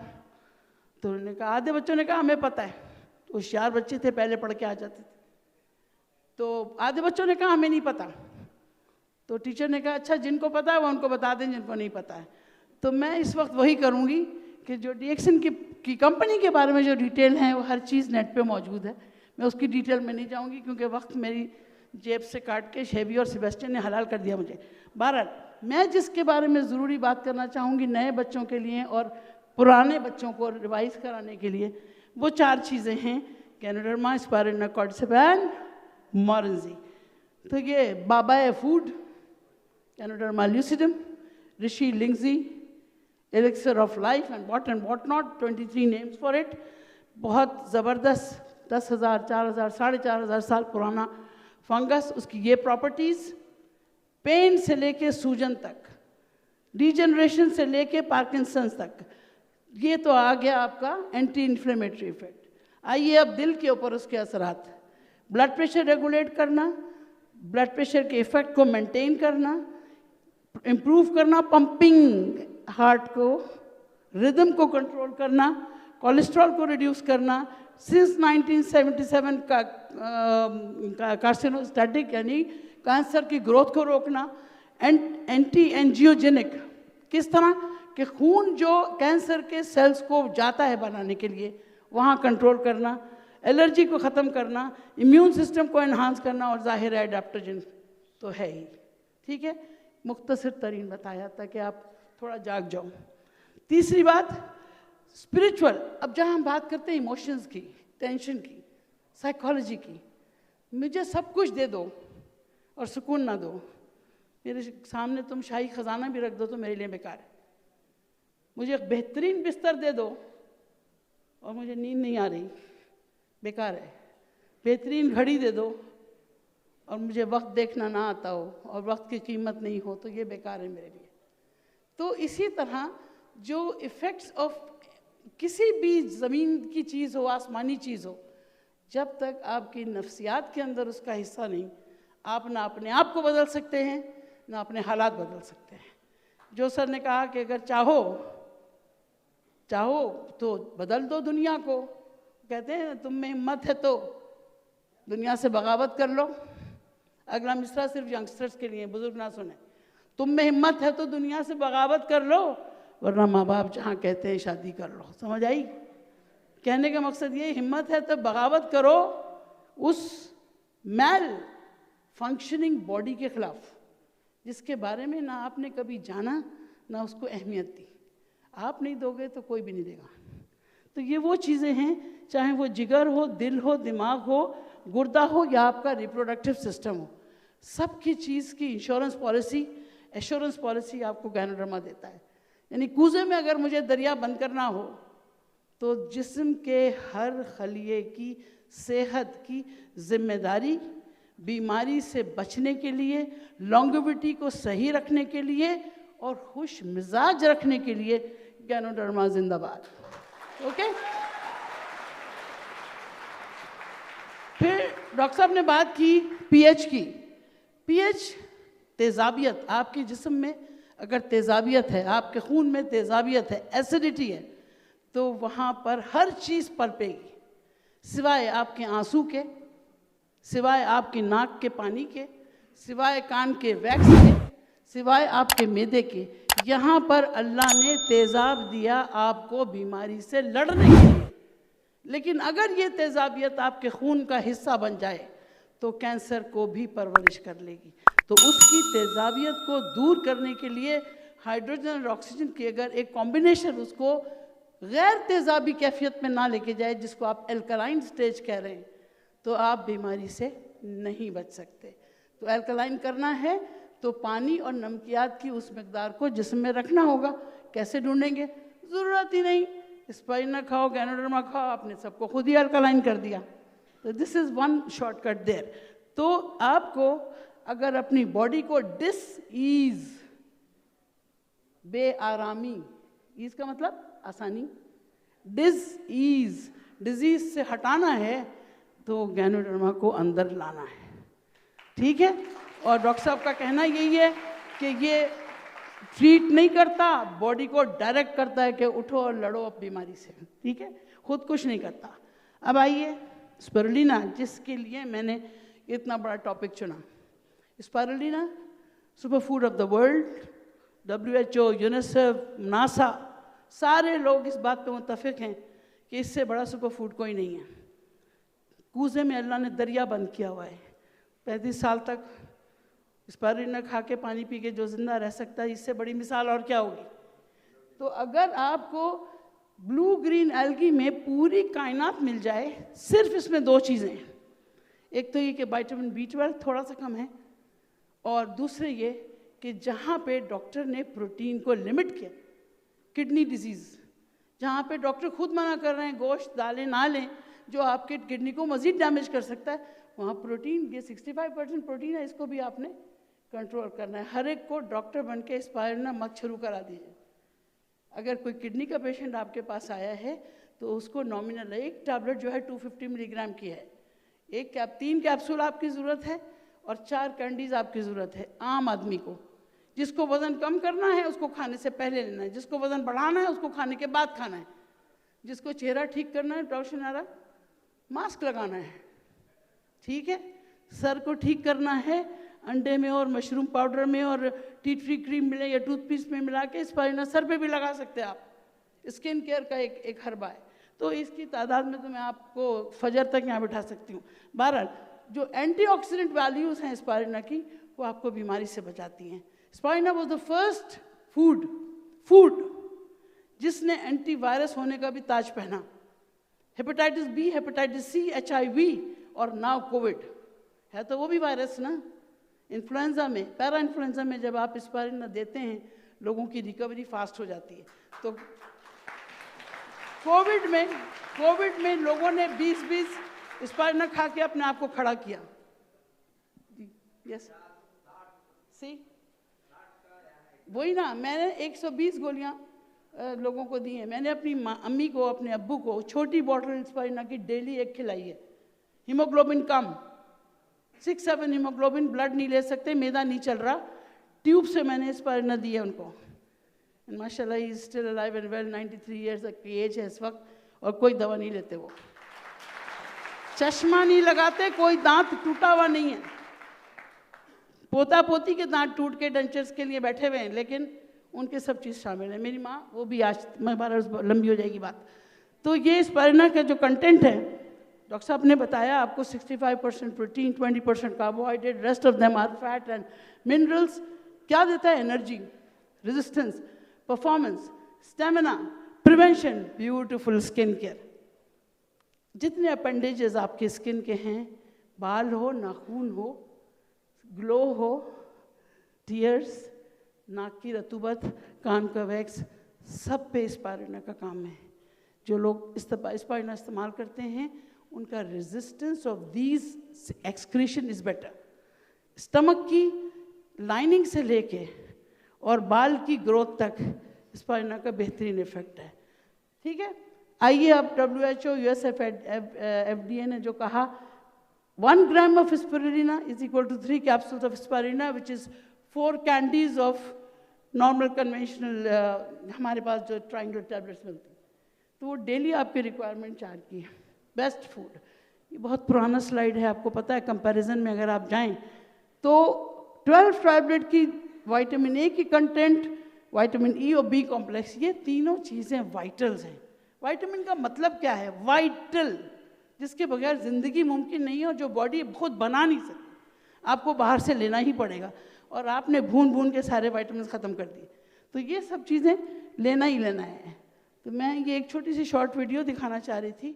तो उन्होंने कहा, आधे बच्चों ने कहा हमें पता है, तो होशियार बच्चे थे, पहले पढ़ के आ जाते थे। तो आधे बच्चों ने कहा हमें नहीं पता। तो टीचर ने कहा अच्छा जिनको पता है वो उनको बता दें, जिनको नहीं पता है। तो मैं इस वक्त वही करूँगी कि जो डीएक्सन की कंपनी के बारे में जो डिटेल है वो हर चीज़ नेट पे मौजूद है। मैं उसकी डिटेल में नहीं जाऊँगी क्योंकि वक्त मेरी जेब से काट के शेबी और सेबेस्टियन ने हलाल कर दिया मुझे। बहरहाल मैं जिसके बारे में ज़रूरी बात करना चाहूँगी नए बच्चों के लिए और पुराने बच्चों को रिवाइज कराने के लिए, वो 4 चीज़ें हैं, कैनोडर्मा, स्पायरुलिना, कॉर्डिसेप्स, मोरेंजी। तो ये बाबा है food, ganoderma lucidum, reishi lingzhi, elixir of life and what not, 23 names for it. बहुत ज़बरदस्त 10,000, 4,000, 4,500 साल पुराना फंगस, उसकी ये प्रॉपर्टीज़, पेन से लेके सूजन तक, डिजेनरेशन से लेके पार्किंसंस तक, ये तो आ गया आपका एंटी इन्फ्लेमेटरी इफेक्ट। आइए अब दिल के ऊपर उसके असरात, ब्लड प्रेशर रेगुलेट करना, ब्लड प्रेशर के इफेक्ट को मेंटेन करना, इम्प्रूव करना, पंपिंग हार्ट को, रिदम को कंट्रोल करना, कोलेस्ट्रॉल को रिड्यूस करना, सिंस 1977 का कार्सिनोस्टैटिक यानी कैंसर की ग्रोथ को रोकना, एंटी एंजियोजेनिक, किस तरह कि खून जो कैंसर के सेल्स को जाता है बनाने के लिए वहाँ कंट्रोल करना, एलर्जी को ख़त्म करना, इम्यून सिस्टम को एनहांस करना, और जाहिर है एडेप्टोजन तो है ही। ठीक है, मुख्तसर तरीन बताया ताकि आप थोड़ा जाग जाओ। तीसरी बात स्पिरिचुअल। अब जहाँ हम बात करते हैं इमोशंस की, टेंशन की, साइकोलॉजी की, मुझे सब कुछ दे दो और सुकून ना दो। मेरे सामने तुम शाही ख़जाना भी रख दो तो मेरे लिए बेकार है। मुझे एक बेहतरीन बिस्तर दे दो और मुझे नींद नहीं आ रही, बेकार है। बेहतरीन घड़ी दे दो और मुझे वक्त देखना ना आता हो और वक्त की कीमत नहीं हो तो ये बेकार है मेरे लिए। तो इसी तरह जो इफ़ेक्ट्स ऑफ किसी भी ज़मीन की चीज़ हो, आसमानी चीज़ हो, जब तक आपकी नफ्सियात के अंदर उसका हिस्सा नहीं, आप ना अपने आप को बदल सकते हैं ना अपने हालात बदल सकते हैं। जो सर ने कहा कि अगर चाहो तो बदल दो दुनिया को, कहते हैं तुम में हिम्मत है तो दुनिया से बगावत कर लो। अगला मिसरा सिर्फ यंगस्टर्स के लिए, बुजुर्ग ना सुने। तुम में हिम्मत है तो दुनिया से बगावत कर लो, वरना माँ बाप जहाँ कहते हैं शादी कर लो। समझ आई? कहने का मकसद ये, हिम्मत है तो बगावत करो उस मैल फंक्शनिंग बॉडी के खिलाफ जिसके बारे में ना आपने कभी जाना ना उसको अहमियत दी। आप नहीं दोगे तो कोई भी नहीं देगा। तो ये वो चीज़ें हैं, चाहे वो जिगर हो, दिल हो, दिमाग हो, गुर्दा हो या आपका रिप्रोडक्टिव सिस्टम हो, सबकी चीज़ की इंश्योरेंस पॉलिसी, एश्योरेंस पॉलिसी आपको गैनोडर्मा देता है। यानी कूजे में अगर मुझे दरिया बंद करना हो तो जिस्म के हर खलिए की सेहत की जिम्मेदारी, बीमारी से बचने के लिए, लॉन्गेविटी को सही रखने के लिए और खुश मिजाज रखने के लिए गैनोडर्मा जिंदाबाद। ओके। फिर डॉक्टर साहब ने बात की पीएच की। पीएच तेजाबियत, आपके जिस्म में अगर तेजाबियत है, आपके खून में तेजाबियत है, एसिडिटी है, तो वहाँ पर हर चीज़ पनपेगी, सिवाय आपके आंसू के, सिवाय आपकी नाक के पानी के, सिवाय कान के वैक्स के, सिवाय आपके मैदे के। यहाँ पर अल्लाह ने तेज़ाब दिया आपको बीमारी से लड़ने के लिए। लेकिन अगर ये तेज़ाबियत आपके खून का हिस्सा बन जाए तो कैंसर को भी परवरिश कर लेगी। तो उसकी तेज़ाबियत को दूर करने के लिए हाइड्रोजन और ऑक्सीजन की अगर एक कॉम्बिनेशन उसको गैर तेज़ाबी कैफियत में ना लेके जाए, जिसको आप एल्कलाइन स्टेज कह रहे हैं, तो आप बीमारी से नहीं बच सकते। तो एल्कलाइन करना है तो पानी और नमकियात की उस मकदार को जिस्म में रखना होगा। कैसे ढूंढेंगे? ज़रूरत ही नहीं, स्पाइना खाओ, गैनोडर्मा खाओ, आपने सबको खुद ही अल्कलाइन कर दिया। तो this is one shortcut there. तो आपको अगर अपनी बॉडी को डिस-ईज़, बेआरामी, ईज़ का मतलब आसानी, डिस-ईज़, डिजीज़ से हटाना है तो गैनोडर्मा को अंदर लाना है। ठीक है। और डॉक्टर साहब का कहना यही है कि ये ट्रीट नहीं करता, बॉडी को डायरेक्ट करता है कि उठो और लड़ो अब बीमारी से। ठीक है, खुद कुछ नहीं करता। अब आइए स्पिरुलिना, जिसके लिए मैंने इतना बड़ा टॉपिक चुना। Spirulina super food of the world, WHO, UNICEF, NASA, सारे लोग इस बात पे मुत्तफिक हैं कि इससे बड़ा सुपर फूड कोई नहीं है। कूजे में अल्लाह ने दरिया बंद किया हुआ है। 35 साल तक स्पिरुलिना खा के पानी पी के जो जिंदा रह सकता है, इससे बड़ी मिसाल और क्या होगी। तो अगर आपको ब्लू ग्रीन एल्गी में पूरी कायनात मिल जाए, सिर्फ इसमें 2 चीज़ें हैं। एक तो ये कि विटामिन B12 थोड़ा सा कम है, और दूसरे ये कि जहाँ पे डॉक्टर ने प्रोटीन को लिमिट किया, किडनी डिजीज़, जहाँ पे डॉक्टर खुद मना कर रहे हैं गोश्त दालें ना लें जो आपके किडनी को मज़ीद डैमेज कर सकता है, वहाँ प्रोटीन, ये 65% प्रोटीन है, इसको भी आपने कंट्रोल करना है। हर एक को डॉक्टर बन के स्पिरुलिना मत शुरू करा दीजिए। अगर कोई किडनी का पेशेंट आपके पास आया है तो उसको नॉमिनल एक टैबलेट जो है 250 मिलीग्राम की है, 3 कैप्सूल आपकी ज़रूरत है और 4 कैंडीज़ आपकी ज़रूरत है। आम आदमी को, जिसको वज़न कम करना है उसको खाने से पहले लेना है, जिसको वज़न बढ़ाना है उसको खाने के बाद खाना है, जिसको चेहरा ठीक करना है डॉक्टर नारा मास्क लगाना है। ठीक है, सर को ठीक करना है अंडे में और मशरूम पाउडर में और टी ट्री क्रीम मिले या टूथपेस्ट में मिला के स्पिरुलिना सर पे भी लगा सकते हैं आप। स्किन केयर का एक हर्बा है, तो इसकी तादाद में तो मैं आपको फजर तक यहाँ बिठा सकती हूँ। बहरहाल जो एंटीऑक्सीडेंट वैल्यूज़ हैं स्पिरुलिना की, वो आपको बीमारी से बचाती हैं। Spirulina was the first food जिसने एंटीवायरस होने का भी ताज पहना। Hepatitis B, hepatitis C, HIV और नाउ कोविड है, तो वो भी वायरस ना। इन्फ्लुएंजा में, पैरा इन्फ्लुएंजा में जब आप स्पिरुलिना देते हैं, लोगों की रिकवरी फास्ट हो जाती है। तो कोविड में लोगों ने 20 स्पिरुलिना खा के अपने आप को खड़ा किया। यस, सी वही ना, मैंने 120 गोलियां लोगों को दी हैं। मैंने अपनी अम्मी को, अपने अब्बू को छोटी बॉटल स्पिरुलिना की डेली 1 खिलाई है। हीमोग्लोबिन कम, 6-7 हीमोग्लोबिन, ब्लड नहीं ले सकते, मैदा नहीं चल रहा, ट्यूब से मैंने स्पिरुलिना दी है उनको। एंड माशाल्लाह he is still alive and well, 93 years की एज है इस वक्त, और कोई दवा नहीं लेते, वो चश्मा नहीं लगाते, कोई दांत टूटा हुआ नहीं है। पोता पोती के दांत टूट के डेंचर्स के लिए बैठे हुए हैं, लेकिन उनके सब चीज़ शामिल है। मेरी माँ, वो भी आज लंबी हो जाएगी बात। तो ये स्पिरुलिना का जो कंटेंट है, डॉक्टर साहब ने बताया आपको 65% protein, 20% carbohydrate, rest of them are fat and minerals. क्या देता है? Energy, resistance, performance, stamina, prevention, beautiful skin care. जितने अपेंडेजेस आपके स्किन के हैं, बाल हो, नाखून हो, ग्लो हो, टीयर्स, नाक की रतूबत, कान का वैक्स, सब पे स्पायरुलिना का काम है। जो लोग स्पायरुलिना इस्तेमाल करते हैं उनका resistance of these excretion is better. Stomach की लाइनिंग से लेके और बाल की ग्रोथ तक स्पायरुलिना का बेहतरीन इफेक्ट है। ठीक है, आइए अब WHO USF FDA ने जो कहा 1 gram of spirulina is equal to 3 capsules of spirulina which is 4 candies of normal conventional हमारे पास जो ट्राइंगुलर टैबलेट्स मिलती हैं, तो वो डेली आपकी रिक्वायरमेंट 4 की है। बेस्ट फूड, ये बहुत पुराना स्लाइड है, आपको पता है। कंपैरिजन में अगर आप जाएं तो 12 टैबलेट की विटामिन ए की कंटेंट, विटामिन ई और बी कॉम्प्लेक्स, ये तीनों चीज़ें वाइटल्स हैं। विटामिन का मतलब क्या है? वाइटल, जिसके बगैर ज़िंदगी मुमकिन नहीं है और जो बॉडी खुद बना नहीं सकती, आपको बाहर से लेना ही पड़ेगा। और आपने भून भून के सारे विटामिन ख़त्म कर दिए, तो ये सब चीज़ें लेना ही लेना है। तो मैं ये एक छोटी सी शॉर्ट वीडियो दिखाना चाह रही थी।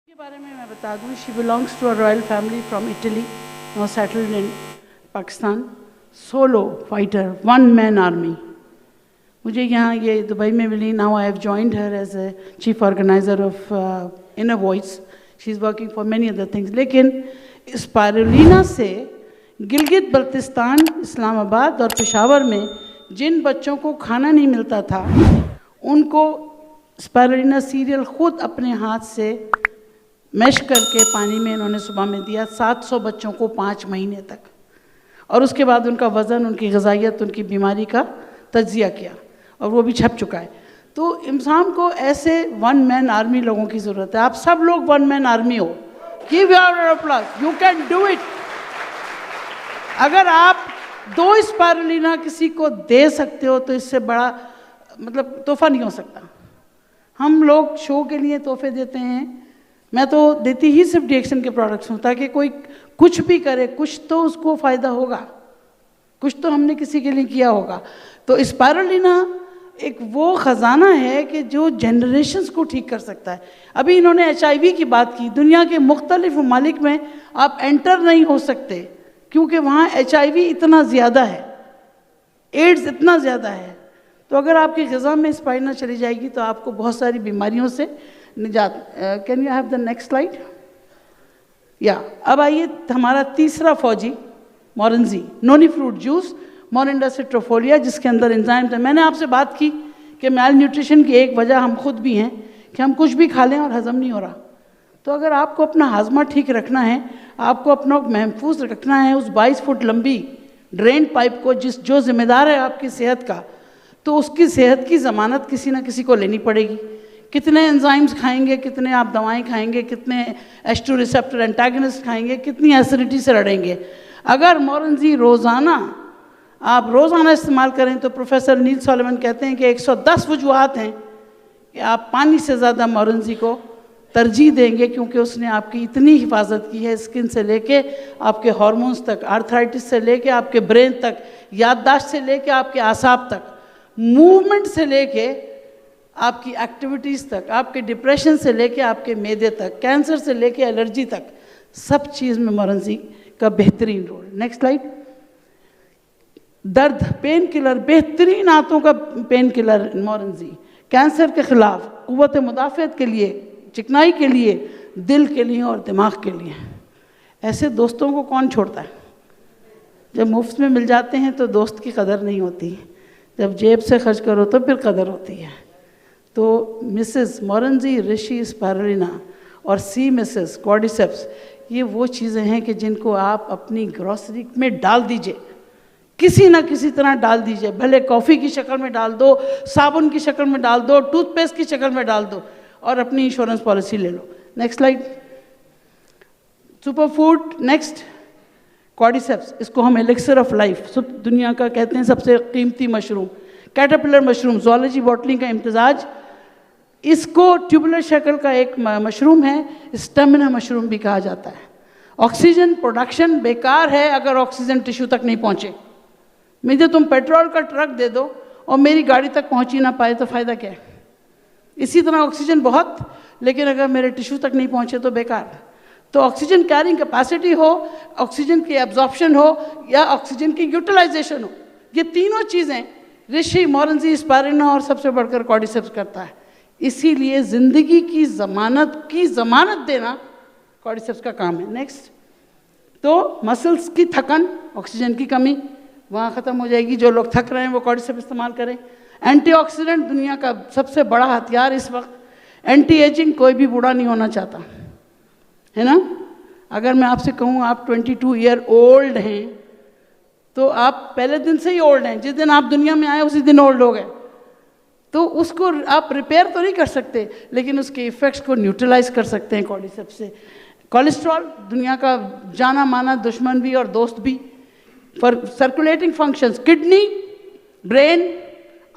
के बारे में मैं बता दूं, she belongs to a royal family from Italy, now settled in Pakistan. Solo fighter, 1 man army. मुझे यहाँ ये दुबई में मिली। Now I have joined her as a chief organiser of inner voice. She is working for many other things. लेकिन spirulina से गिलगित बल्तिस्तान, इस्लामाबाद और पेशावर में जिन बच्चों को खाना नहीं मिलता था, उनको स्पायरुलिना सीरियल खुद अपने हाथ से मैश करके पानी में इन्होंने सुबह में दिया 700 बच्चों को 5 महीने तक। और उसके बाद उनका वज़न, उनकी ग़िज़ाइयत, उनकी बीमारी का तज्ज़िया किया और वो भी छप चुका है। तो इंसान को ऐसे 1 मैन आर्मी लोगों की ज़रूरत है। आप सब लोग 1 मैन आर्मी हो, give your applause, you can do it. अगर आप 2 स्पायरुलिना किसी को दे सकते हो तो इससे बड़ा मतलब तोहफा नहीं हो सकता। हम लोग शो के लिए तोहफे देते हैं, मैं तो देती ही सिर्फ डिएक्शन के प्रोडक्ट्स हूँ, ताकि कोई कुछ भी करे कुछ तो उसको फ़ायदा होगा, कुछ तो हमने किसी के लिए किया होगा। तो स्पायरुलिना एक वो ख़जाना है कि जो जनरेशन्स को ठीक कर सकता है। अभी इन्होंने HIV की बात की, दुनिया के मुख्तलिफ ममालिक में आप एंटर नहीं हो सकते क्योंकि वहाँ HIV इतना ज़्यादा है, एड्स इतना ज़्यादा है। तो अगर आपकी ग़िज़ा में स्पायरुलिना चली जाएगी तो आपको बहुत सारी बीमारियों से निजात। Can you have the next slide? या अब आइए हमारा तीसरा फौजी मोरेंजी नोनी फ्रूट जूस मोरिंडा सिट्रोफोलिया, जिसके अंदर एंजाइम्स है। मैंने आपसे बात की कि मैल न्यूट्रिशन की एक वजह हम खुद भी हैं कि हम कुछ भी खा लें और हज़म नहीं हो रहा। तो अगर आपको अपना हाजमा ठीक रखना है, आपको अपना महफूज रखना है उस 22 फुट लंबी ड्रेन पाइप को जो जिम्मेदार है आपकी सेहत का, तो उसकी सेहत की ज़मानत किसी ना किसी को लेनी पड़ेगी। कितने एंजाइम्स खाएंगे, कितने आप दवाएं खाएंगे, कितने H2 रिसेप्टर एंटागनिस्ट खाएंगे, कितनी एसिडिटी से लड़ेंगे। अगर मोरेंजी आप रोज़ाना इस्तेमाल करें तो प्रोफेसर नील सॉलोमन कहते हैं कि 110 वजूहात हैं कि आप पानी से ज़्यादा मोरेंजी को तरजीह देंगे, क्योंकि उसने आपकी इतनी हिफाजत की है, स्किन से लेके आपके हार्मोन्स तक, आर्थराइटिस से लेके आपके ब्रेन तक, याददाश्त से लेके आपके आसाब तक, मूवमेंट से लेके आपकी एक्टिविटीज़ तक, आपके डिप्रेशन से लेके आपके मैदे तक, कैंसर से लेके एलर्जी तक, सब चीज़ में मोरेंजी का बेहतरीन रोल। Next slide. दर्द पेन किलर, बेहतरीन आंतों का पेन किलर मोरेंजी, कैंसर के ख़िलाफ़, क़ुव्वत मुदाफ़अत के लिए, चिकनाई के लिए, दिल के लिए और दिमाग के लिए। ऐसे दोस्तों को कौन छोड़ता है? जब मुफ्त में मिल जाते हैं तो दोस्त की कदर नहीं होती, जब जेब से खर्च करो तो फिर कदर होती है। तो मिसेस मोरेंजी ऋषि स्पायरुलिना और सी मिसेस कॉर्डिसेप्स, ये वो चीज़ें हैं कि जिनको आप अपनी ग्रॉसरी में डाल दीजिए, किसी ना किसी तरह डाल दीजिए, भले कॉफ़ी की शक्ल में डाल दो, साबुन की शक्ल में डाल दो, टूथपेस्ट की शक्ल में डाल दो और अपनी इंश्योरेंस पॉलिसी ले लो। Next slide. Super food next, cordyceps, इसको हम एलिक्सर ऑफ लाइफ, दुनिया का कहते हैं सबसे कीमती mushroom, caterpillar mushroom, zoology bottling का इम्तिजाज। इसको ट्यूबुलर शक्ल का एक मशरूम है, स्टेमिना मशरूम भी कहा जाता है। ऑक्सीजन प्रोडक्शन बेकार है अगर ऑक्सीजन टिश्यू तक नहीं पहुँचे। मुझे तुम पेट्रोल का ट्रक दे दो और मेरी गाड़ी तक पहुँच ही ना पाए तो फ़ायदा क्या है? इसी तरह ऑक्सीजन बहुत, लेकिन अगर मेरे टिश्यू तक नहीं पहुँचे तो बेकार। तो ऑक्सीजन कैरिंग कैपेसिटी हो, ऑक्सीजन की एब्जॉर्प्शन हो या ऑक्सीजन की यूटिलाइजेशन हो, ये तीनों चीज़ें ऋषि मोरेंजी स्पायरुलिना और सबसे बढ़कर कॉर्डिसेप्स करता है। इसीलिए ज़िंदगी की ज़मानत देना कॉर्डिसेप्स का काम है। नेक्स्ट। तो मसल्स की थकन, ऑक्सीजन की कमी वहाँ ख़त्म हो जाएगी। जो लोग थक रहे हैं वो कॉर्डिसेप्स इस्तेमाल करें। एंटीऑक्सीडेंट दुनिया का सबसे बड़ा हथियार इस वक्त, एंटी एजिंग, कोई भी बूढ़ा नहीं होना चाहता है ना। अगर मैं आपसे कहूँ आप 22 ईयर ओल्ड हैं तो आप पहले दिन से ही ओल्ड हैं, जिस दिन आप दुनिया में आए उसी दिन ओल्ड हो गए। तो उसको आप रिपेयर तो नहीं कर सकते, लेकिन उसके इफ़ेक्ट्स को न्यूट्रलाइज कर सकते हैं कॉर्डिसेप्स से। कोलेस्ट्रॉल दुनिया का जाना माना दुश्मन भी और दोस्त भी। For circulating functions, kidney, brain,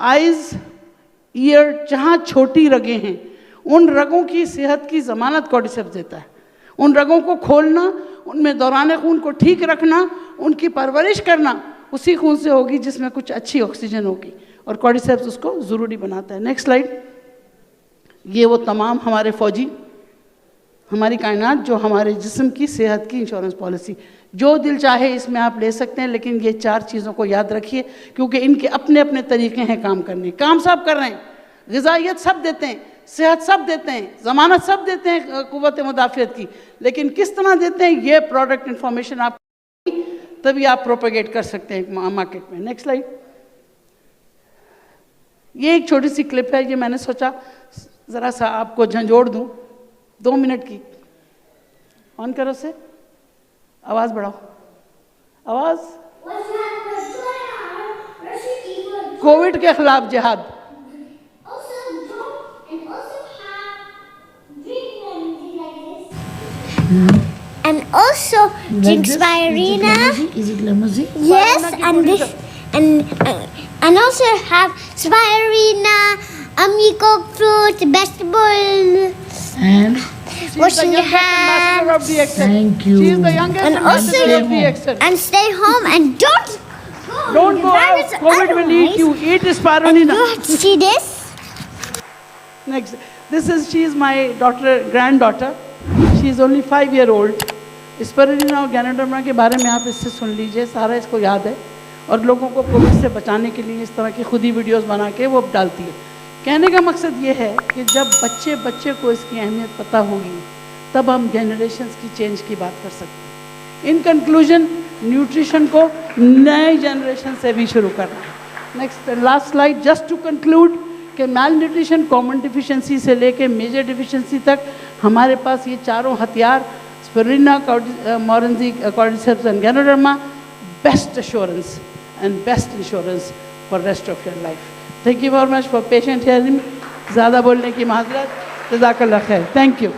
eyes, year, जहाँ छोटी रगें हैं उन रगों की सेहत की ज़मानत कॉर्डिसेप्स देता है। उन रगों को खोलना, उनमें दौरान खून को ठीक रखना, उनकी परवरिश करना उसी खून से होगी जिसमें कुछ अच्छी ऑक्सीजन होगी, और कॉर्डिसेप्स उसको ज़रूरी बनाता है। Next slide. ये वो तमाम हमारे फौजी, हमारी कायनात, जो हमारे जिस्म की सेहत की इंश्योरेंस पॉलिसी, जो दिल चाहे इसमें आप ले सकते हैं, लेकिन ये 4 चीज़ों को याद रखिए क्योंकि इनके अपने अपने तरीके हैं काम करने। काम सब कर रहे हैं, ग़िज़ाइयत सब देते हैं, सेहत सब देते हैं, ज़मानत सब देते हैं क़ुव्वत मुदाफ़अत की, लेकिन किस तरह देते हैं ये प्रोडक्ट इन्फॉर्मेशन आप तभी आप प्रोपेगेट कर सकते हैं मार्केट में। Next slide. ये एक छोटी सी क्लिप है, ये मैंने सोचा ज़रा सा आपको झंझोड़ दूँ, 2 मिनट की। ऑन करो से, आवाज़ बढ़ाओ, आवाज़। कोविड के खिलाफ जिहाद। and also drink spirulina. Is it limousine? Yes, and this and also have spirulina, amico fruit, vegetable, And washing your hands, of the accent. thank you. She is the youngest And also ambassador of you- the accent. and stay home and don't Don't go out. Because COVID will eat you. Eat And spirulina. you see this? Next, she is my granddaughter. She is only 5-year-old. Spirulina और ganoderma के बारे में आप इससे सुन लीजिए, सारा इसको याद है और लोगों को कोविड से बचाने के लिए इस तरह की खुद ही वीडियोस बना के वो डालती है। कहने का मकसद ये है कि जब बच्चे को इसकी अहमियत पता होगी तब हम जनरेशन्स की चेंज की बात कर सकते हैं। इन कंक्लूजन, न्यूट्रिशन को नए जनरेशन से भी शुरू करना है। Next last slide, just to conclude कि मैल न्यूट्रिशन कॉमन डिफिशिएंसी से लेके मेजर डिफिशिएंसी तक हमारे पास ये चारों हथियार स्पिरुलिना, मोरेंजी, cordyceps and ganoderma, best assurance and best insurance for rest of your life. Thank you very much for patient hearing. ज़्यादा बोलने की माजरत, जज़ाकल्लाह खैर। Thank you.